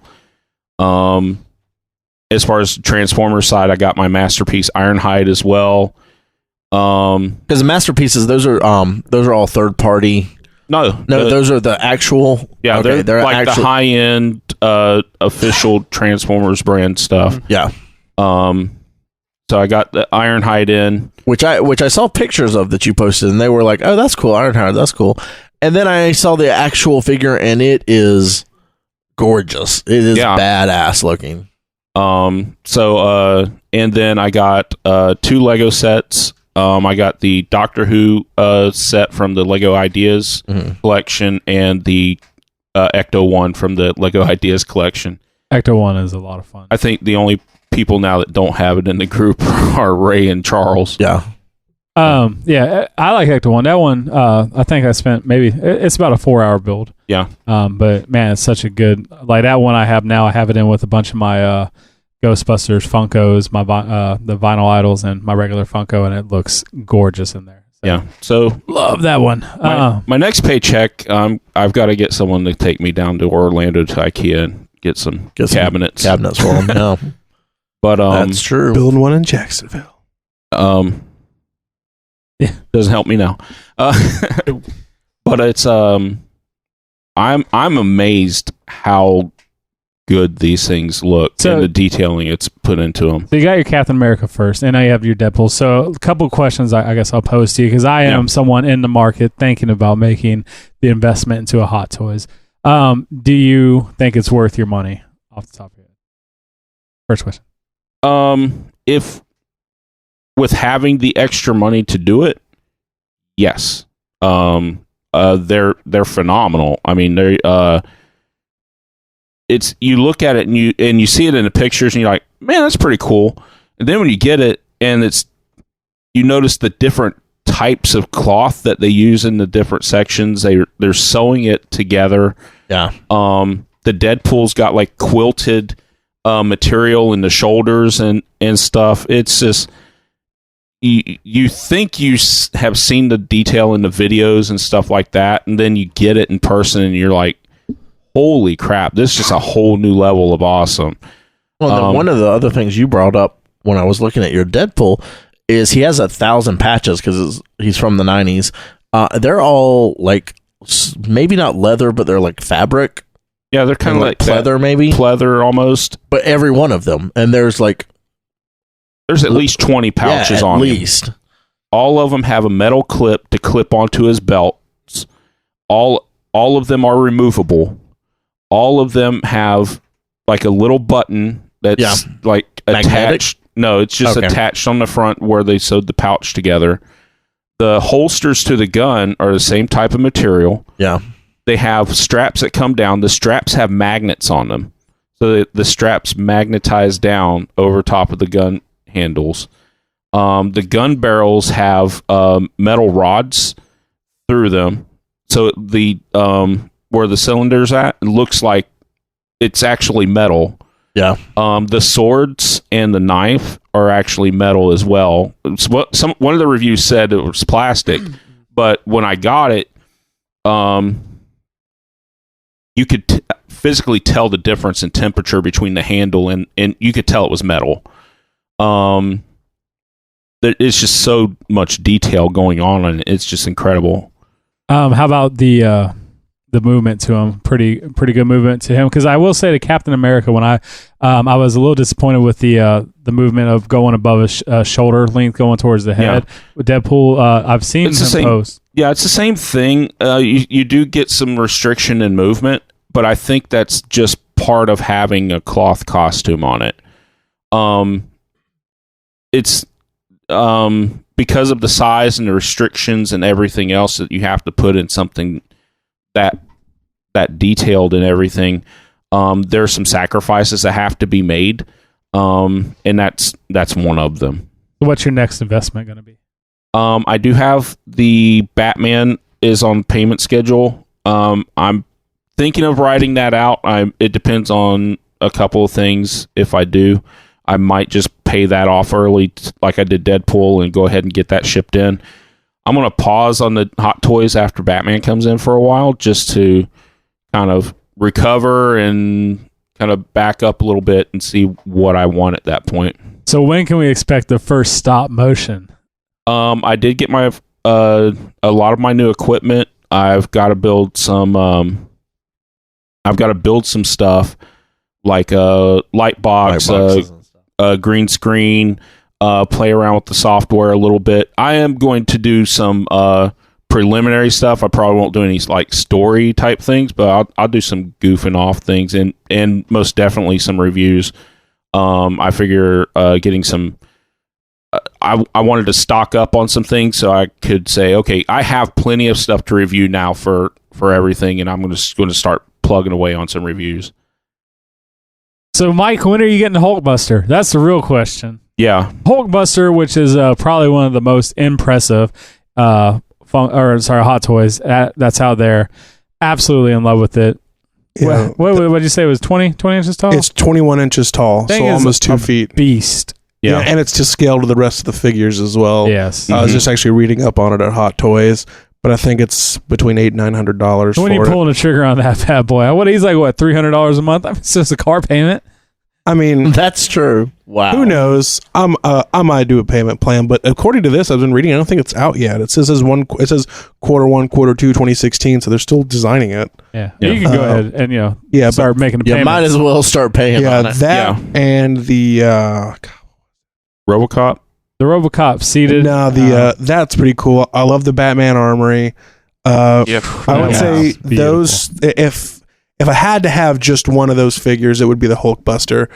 As far as Transformers side, I got my Masterpiece Ironhide as well. Because the masterpieces, those are all third party. No, Those are the actual. yeah, okay, they're like actual, the high end official Transformers brand stuff. Yeah, So I got the Ironhide in. which I saw pictures of that you posted, and they were like, "Oh, that's cool, Ironheart, that's cool." And then I saw the actual figure, and it is gorgeous. It is badass looking. And then I got 2 Lego sets. I got the Doctor Who set from the Lego Ideas collection and the Ecto one from the Lego Ideas collection. Ecto 1 is a lot of fun. I think the only people now that don't have it in the group are Ray and Charles. Yeah. Yeah, I like Ecto 1. That one, I think I spent it's about a 4-hour build. Yeah. But man, it's such a good, like that one I have now. I have it in with a bunch of my Ghostbusters Funkos, my the vinyl idols, and my regular Funko, and it looks gorgeous in there. So, Yeah. So love that one. my next paycheck, I've got to get someone to take me down to Orlando to IKEA and get some cabinets. Cabinets for them. Yeah, But that's true. Building one in Jacksonville. Doesn't help me now. But it's I'm amazed how good these things look So- and the detailing it's put into them. So you got your Captain America first, and now you have your Deadpool. So a couple of questions I guess I'll pose to you because I am someone in the market thinking about making the investment into a Hot Toys. Do you think it's worth your money off the top of your head? First question. If with having the extra money to do it, yes. They're phenomenal. I mean, it's you look at it and you see it in the pictures and you're like, man, that's pretty cool. And then when you get it and you notice the different types of cloth that they use in the different sections. They're sewing it together. Yeah. The Deadpool's got like quilted material in the shoulders and stuff. It's just you think you have seen the detail in the videos and stuff like that, and then you get it in person and you're like, holy crap, this is just a whole new level of awesome. Well, one of the other things you brought up when I was looking at your Deadpool is he has 1,000 patches because he's from the 90s. They're all like maybe not leather, but they're like fabric. Yeah, they're kind of like pleather, maybe pleather almost. But every one of them, and there's at least 20 pouches on at least. All of them have a metal clip to clip onto his belts. All of them are removable. All of them have like a little button that's like magnetic? attached. No, it's just attached on the front where they sewed the pouch together. The holsters to the gun are the same type of material. Yeah. They have straps that come down. The straps have magnets on them. So the straps magnetize down over top of the gun handles. The gun barrels have metal rods through them. So the where the cylinder's at, it looks like it's actually metal. Yeah. The swords and the knife are actually metal as well. One of the reviews said it was plastic, but when I got it, you could physically tell the difference in temperature between the handle and you could tell it was metal. It's just so much detail going on, and it's just incredible. How about the movement to him? Pretty good movement to him. Because I will say to Captain America, when I was a little disappointed with the movement of going above his shoulder length, going towards the head. With Deadpool, I've seen him post. Yeah, it's the same thing. You do get some restriction in movement, but I think that's just part of having a cloth costume on it. It's because of the size and the restrictions and everything else that you have to put in something that detailed and everything. There's some sacrifices that have to be made, and that's one of them. What's your next investment going to be? I do have the Batman is on payment schedule. I'm thinking of writing that out. It depends on a couple of things. If I do, I might just pay that off early, like I did Deadpool, and go ahead and get that shipped in. I'm going to pause on the Hot Toys after Batman comes in for a while, just to kind of recover and kind of back up a little bit and see what I want at that point. So when can we expect the first stop motion? I did get my a lot of my new equipment. I've got to build some. I've got to build some stuff like a light box, green screen. Play around with the software a little bit. I am going to do some preliminary stuff. I probably won't do any like story type things, but I'll do some goofing off things and most definitely some reviews. I figure getting some. I wanted to stock up on some things so I could say, okay, I have plenty of stuff to review now for everything, and I'm going to start plugging away on some reviews. So, Mike, when are you getting the Hulkbuster? That's the real question. Yeah, Hulkbuster, which is probably one of the most impressive, Hot Toys that's out there. Absolutely in love with it. Yeah. What did you say? It was 20 inches tall? It's 21 inches tall, so almost 2 feet. Beast. Yeah, and it's to scale to the rest of the figures as well. Yes. I was just actually reading up on it at Hot Toys, but I think it's between $800 and $900 when you're pulling the trigger on that bad boy, he's like, what, $300 a month? I mean, it's just a car payment. I mean, that's true. Wow. Who knows? I might do a payment plan, but according to this, I've been reading. I don't think it's out yet. It says quarter 1, quarter 2, 2016. So they're still designing it. Yeah. You can go ahead and start making a payment. You might as well start paying on it. And the RoboCop. The RoboCop seated. No, that's pretty cool. I love the Batman armory. I would say those if I had to have just one of those figures, it would be the Hulkbuster.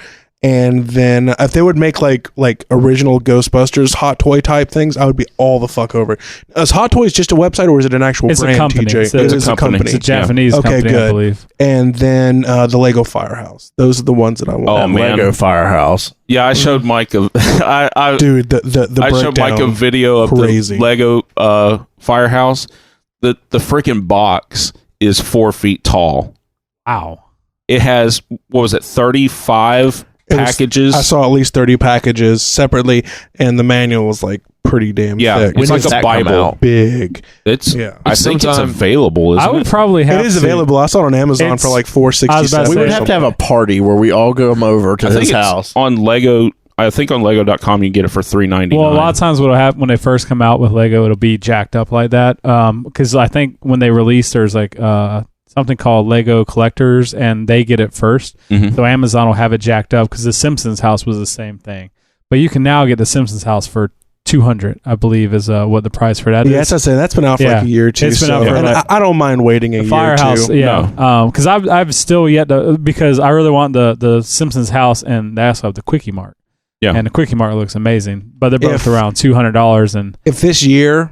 And then if they would make like original Ghostbusters Hot Toy type things, I would be all the fuck over. Is Hot Toys just a website or is it an actual brand? A company. TJ? It's a company. It's a Japanese company, good. I believe. And then the Lego Firehouse. Those are the ones that I want. Oh, man. Lego Firehouse. Yeah, I showed Mike a I showed Mike a video of the Lego Firehouse. The freaking box is 4 feet tall. Wow. It has 35 packages. I saw at least 30 packages separately, and the manual was like pretty damn thick. It's like a Bible. Big. I think it's available. Isn't I would probably have. It is available. I saw it on Amazon for like $4.67. We would have to have a party where we all go over to his house on Lego. I think on Lego.com you can get it for $3.99. Well, a lot of times what'll happen when they first come out with Lego, it'll be jacked up like that. Because I think when they release, there's like something called Lego Collectors, and they get it first. Mm-hmm. So Amazon will have it jacked up because the Simpsons house was the same thing. But you can now get the Simpsons house for $200, I believe, is what the price for that is. Yeah, that's what I'm saying. That's been out for like a year or two. It's been out for I don't mind waiting a year Firehouse, or two. Yeah, because I've still yet to, because I really want the Simpsons house, and they also have the Quickie Mart. Yeah, and the Quickie Mart looks amazing, but they're both around $200. And if this year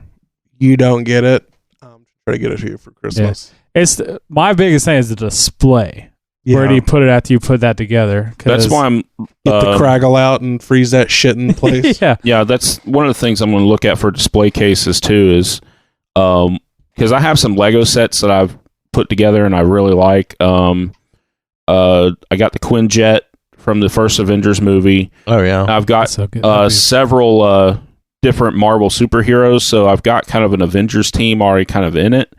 you don't get it, try to get it to you for Christmas. Yeah. It's my biggest thing is the display. Yeah. Where do you put it after you put that together? That's why I'm get the Craggle out and freeze that shit in place. Yeah. That's one of the things I'm going to look at for display cases too. Is because I have some Lego sets that I've put together and I really like. I got the Quinjet from the first Avengers movie. Oh yeah, I've got several different Marvel superheroes, so I've got kind of an Avengers team already kind of in it.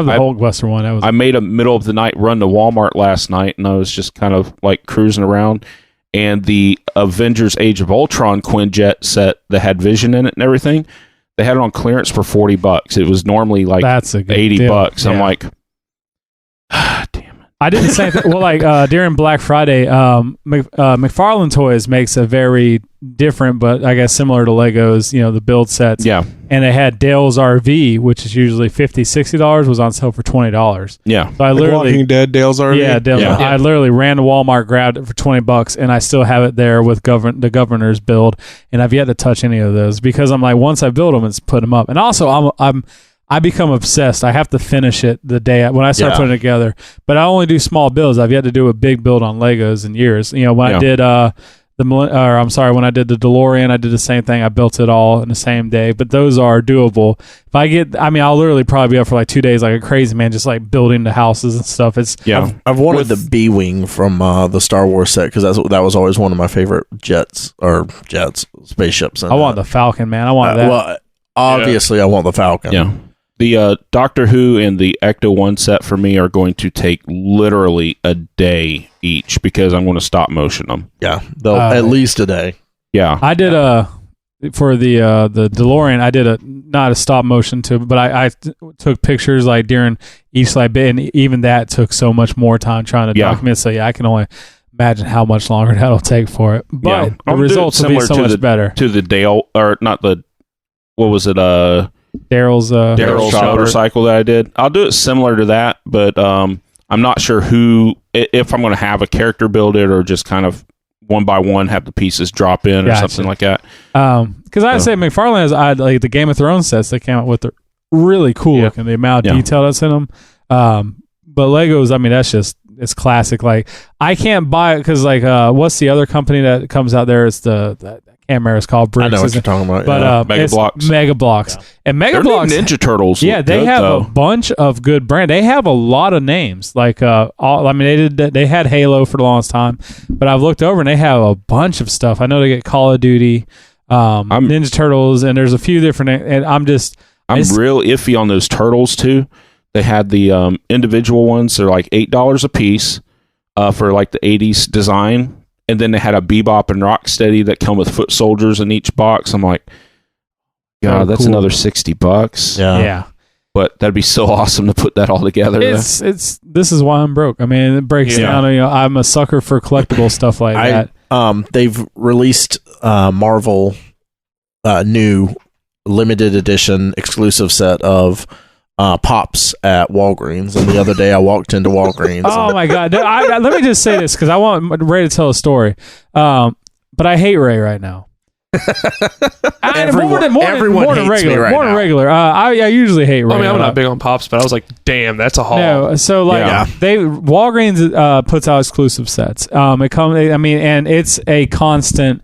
I have the Hulkbuster one. That was I made a middle of the night run to Walmart last night, and I was just kind of like cruising around. And the Avengers Age of Ultron Quinjet set that had Vision in it and everything, they had it on clearance for $40. It was normally like That's a good $80. deal. I'm Yeah. like, damn it. I did the same thing. Well, like during Black Friday, McFarlane Toys makes a very different, but I guess similar to Legos, the build sets. Yeah. And they had Dale's RV, which is usually $50, $60, was on sale for $20. Yeah. So I Like literally, Walking Dead, Dale's RV. yeah, Dale's, Yeah. I literally ran to Walmart, grabbed it for $20, and I still have it there with the governor's build, and I've yet to touch any of those because I'm like, once I build them, it's put them up. And also, I become obsessed. I have to finish it the day when I start putting it together. But I only do small builds. I've yet to do a big build on Legos in years. When I did when I did the DeLorean, I did the same thing. I built it all in the same day. But those are doable. If I'll literally probably be up for like 2 days like a crazy man, just like building the houses and stuff. I've wanted the B-Wing from the Star Wars set because that was always one of my favorite spaceships. I want the Falcon, man. I want that. Well, obviously, I want the Falcon. Yeah. The Doctor Who and the Ecto 1 set for me are going to take literally a day each because I'm going to stop motion them. Yeah, they'll at least a day. Yeah. I did for the DeLorean, I did not a stop motion but I took pictures like during each slide bit, and even that took so much more time trying to document. So I can only imagine how much longer that'll take for it. But the results will be so much better. To the Dale, or not the, what was it? Daryl's motorcycle that I did. I'll do it similar to that, but I'm not sure if I'm going to have a character build it or just kind of one by one have the pieces drop in or something like that. Because I'd say McFarlane has like the Game of Thrones sets they came out with, are really cool looking. The amount of detail that's in them. But Legos, it's classic. Like I can't buy it because what's the other company that comes out there? It's the camera is called Bricks. I know what you're talking about. But Mega Bloks. And Mega Bloks, Ninja Turtles. Yeah, they have a bunch of good brand. They have a lot of names. Like they had Halo for the longest time, but I've looked over and they have a bunch of stuff. I know they get Call of Duty, Ninja Turtles, and there's a few different. And I'm real iffy on those turtles too. They had the individual ones. They're like $8 a piece for like the 80s design. And then they had a Bebop and Rocksteady that come with foot soldiers in each box. I'm like, God, that's another $60. Yeah. But that'd be so awesome to put that all together. This is why I'm broke. I mean, it breaks down. I'm a sucker for collectible stuff like that. They've released Marvel new limited edition exclusive set of Pops at Walgreens, and the other day I walked into Walgreens. Oh my God! Let me just say this because I want Ray to tell a story. But I hate Ray right now. Everyone hates me right now. Regular. I usually hate Ray. I mean, I'm not big on Pops, but I was like, damn, that's a haul. No, so Walgreens puts out exclusive sets. It comes. And it's a constant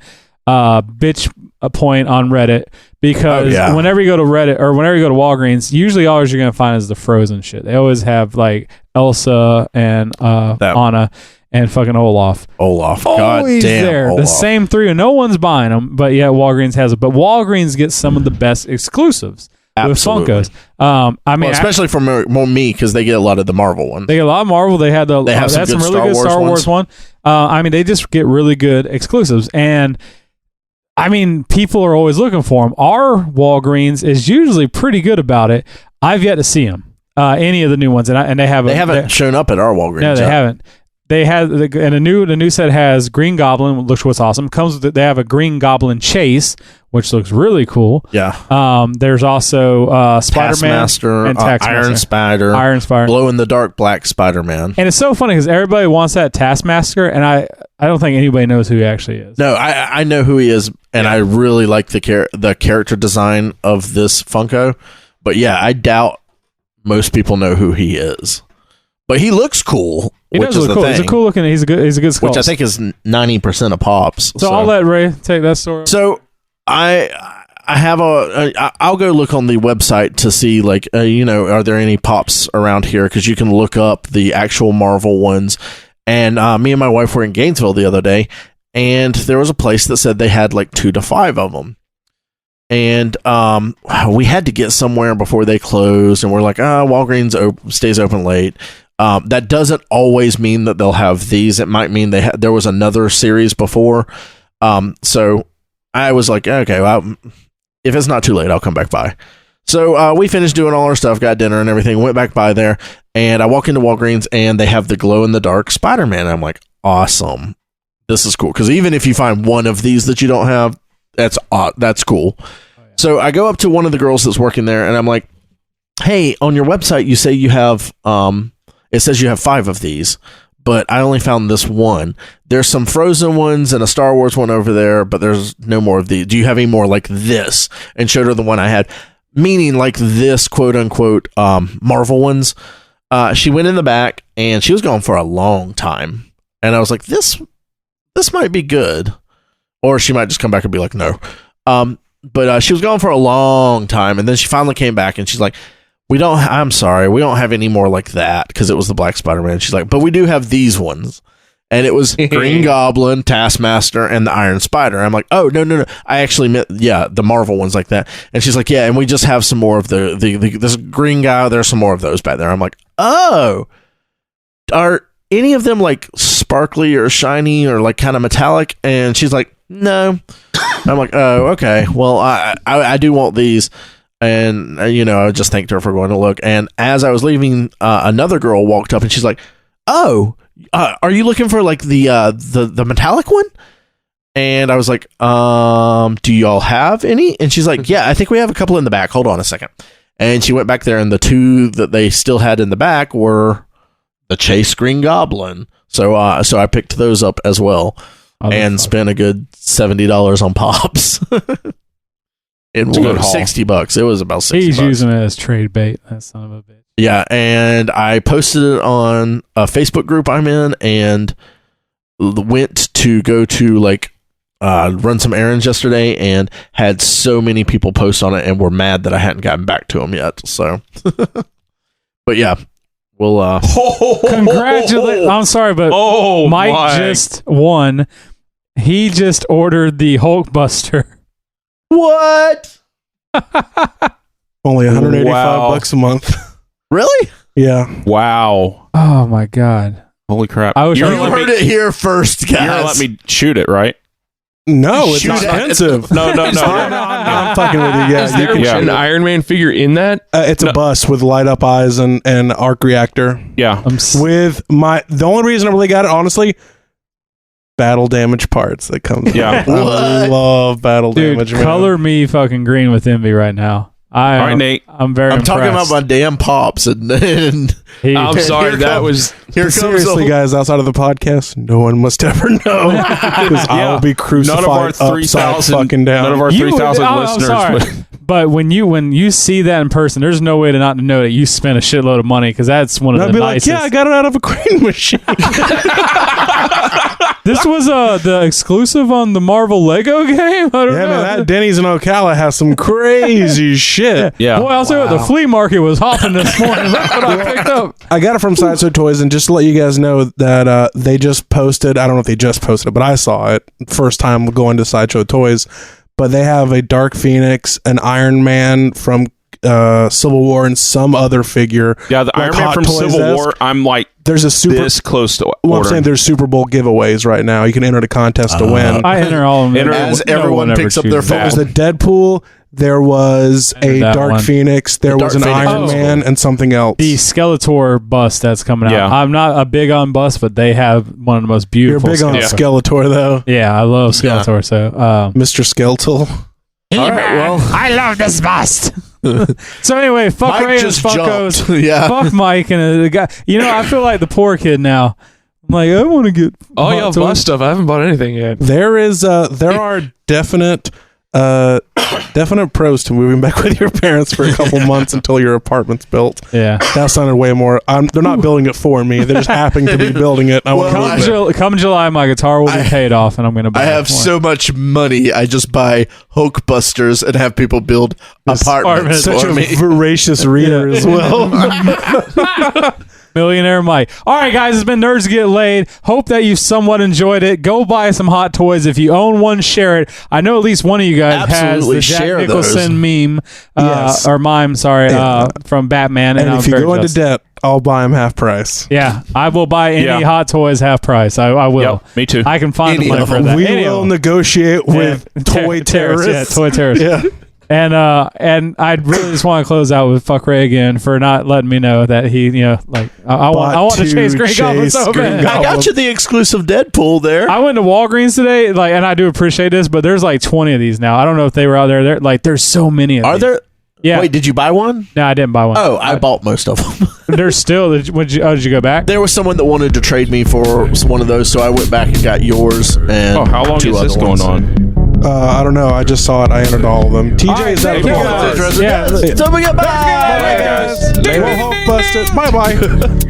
bitch point on Reddit. Because whenever you go to Reddit or whenever you go to Walgreens, usually all you're going to find is the Frozen shit. They always have like Elsa and Anna and fucking Olaf. God always damn, there. Olaf. The same three, and no one's buying them. But yeah, Walgreens has it. But Walgreens gets some of the best exclusives Absolutely. with Funkos. Especially for me because they get a lot of the Marvel ones. They get a lot of Marvel. They had some really good Star Wars one. They just get really good exclusives and. People are always looking for them. Our Walgreens is usually pretty good about it. I've yet to see them, any of the new ones, and they haven't shown up at our Walgreens. No, they haven't. They have, and the new set has Green Goblin, which was awesome. They have a Green Goblin Chase, which looks really cool. Yeah. There's also Spider-Man and Iron Spider, glow in the dark black Spider-Man. And it's so funny because everybody wants that Taskmaster, and I don't think anybody knows who he actually is. No, I know who he is, and I really like the character design of this Funko. But yeah, I doubt most people know who he is. But he looks cool. He does look cool. He's a cool looking. He's a good sculpt. Which I think is 90% of Pops. So I'll let Ray take that story. So I have I'll go look on the website to see are there any Pops around here, because you can look up the actual Marvel ones. And me and my wife were in Gainesville the other day, and there was a place that said they had like 2 to 5 of them. And we had to get somewhere before they closed, and we're like, Walgreens stays open late. That doesn't always mean that they'll have these. It might mean there was another series before. So I was like, okay, well, if it's not too late, I'll come back by. So we finished doing all our stuff, got dinner and everything, went back by there, and I walk into Walgreens, and they have the glow-in-the-dark Spider-Man. And I'm like, awesome. This is cool. Because even if you find one of these that you don't have, that's cool. Oh, yeah. So I go up to one of the girls that's working there, and I'm like, hey, on your website, you say you have, it says you have 5 of these, but I only found this one. There's some Frozen ones and a Star Wars one over there, but there's no more of these. Do you have any more like this? And showed her the one I had. Meaning like this quote unquote Marvel ones. She went in the back and she was gone for a long time. And I was like, this might be good. Or she might just come back and be like, no. But she was gone for a long time. And then she finally came back and she's like, I'm sorry, we don't have any more like that, because it was the Black Spider-Man. She's like, but we do have these ones. And it was Green Goblin, Taskmaster, and the Iron Spider. I'm like, oh, no. I actually meant, the Marvel ones like that. And she's like, yeah, and we just have some more of this green guy. There's some more of those back there. I'm like, oh, are any of them like sparkly or shiny or like kind of metallic? And she's like, no. I'm like, oh, okay. Well, I do want these. And, I just thanked her for going to look. And as I was leaving, another girl walked up and she's like, oh, are you looking for like the metallic one? And I was like, do y'all have any? And she's like, yeah, I think we have a couple in the back. Hold on a second. And she went back there, and the 2 that they still had in the back were the Chase Green Goblin. So I picked those up as well, and spent a good $70 on pops. It was $60. It was about $60. He's using it as trade bait. That son of a bitch. Yeah, and I posted it on a Facebook group I'm in, and went to go to like run some errands yesterday, and had so many people post on it and were mad that I hadn't gotten back to them yet. So, but yeah, we'll congratulate. I'm sorry, but Mike just won. He just ordered the Hulkbuster. What? Only $185 a month. Really? Yeah. Wow. Oh my god. Holy crap. I wish you heard it here first, guys. You're going to let me shoot it, right? No, it's expensive. No. I'm fucking with you. Yeah, Is there an Iron Man figure in that? It's a bus with light up eyes and arc reactor. Yeah. The only reason I really got it, honestly, battle damage parts that comes. Yeah. I love battle damage. Color me fucking green with envy right now. All right, Nate. I'm impressed. talking about my damn pops, and I'm sorry. Seriously, guys, outside of the podcast, no one must ever know, because I will be crucified. None of our 3,000 fucking down. None of our 3,000 listeners. But when you see that in person, there's no way to not know that you spent a shitload of money, because that's one of the nicest. Like, yeah, I got it out of a crane machine. This was the exclusive on the Marvel Lego game? I don't know. Man, that Denny's in Ocala has some crazy shit. Yeah. Boy, I'll tell you what, the flea market was hopping this morning. Look what I picked up. I got it from Sideshow Toys, and just to let you guys know that they just posted, I don't know if they just posted it, but I saw it first time going to Sideshow Toys, but they have a Dark Phoenix, an Iron Man from Civil War, and some other figure. Yeah, the Iron Man from Civil War, I'm like this close to I'm saying there's Super Bowl giveaways right now. You can enter the contest to win. I enter all of them. As everyone picks up their phone. There was the Deadpool, there was a Dark Phoenix, there was an Iron Man, and something else. The Skeletor bust that's coming out. Yeah. I'm not a big on bust, but they have one of the most beautiful. You're big on Skeletor, though. Yeah, I love Skeletor. So, Mr. Skeletal. All right, well, I love this bust. So anyway, fuck Mike Ray and just fuckos. Yeah. Fuck Mike and the guy. I feel like the poor kid now. I'm like, I want to get all y'all bust stuff. I haven't bought anything yet. There are definite pros to moving back with your parents for a couple months until your apartment's built. Yeah, that sounded way more. They're not building it for me. They're just happening to be building it. Come July, my guitar will be paid off, and I'm going to buy. I have so much money. I just buy Hulkbusters and have people build apartments Such for a me. voracious reader as well. Millionaire Mike. All right, guys, it's been Nerds Get Laid. Hope that you somewhat enjoyed it. Go buy some Hot Toys. If you own one, share it. I know at least one of you guys Absolutely has the Jack share Nicholson meme Yes. or mime, from Batman. And I'm if you very go into jealous. debt, I'll buy them half price. Yeah, I will buy any Yeah. Hot Toys half price. I will. Yep, me too. I can find the Any money of for them. that. We Any of will them. negotiate with Yeah. toy terrorists. Yeah, toy terrorists. Yeah. And I'd really just want to close out with fuck Ray again for not letting me know that he, I want to chase Green Goblin so Green bad. Goblin. I got you the exclusive Deadpool there. I went to Walgreens today, and I do appreciate this, but there's like 20 of these now. I don't know if they were out there. There's so many of Are these. there? Yeah. Wait, did you buy one? No, I didn't buy one. Oh, I bought most of them. There's still. Did you go back? There was someone that wanted to trade me for one of those, so I went back and got yours. And Oh, how long two is this other going ones. on? I don't know. I just saw it. I entered all of them. TJ, All right, is that thank you, guys. Yeah. Yeah. So we got Bye, guys. Bye, bye.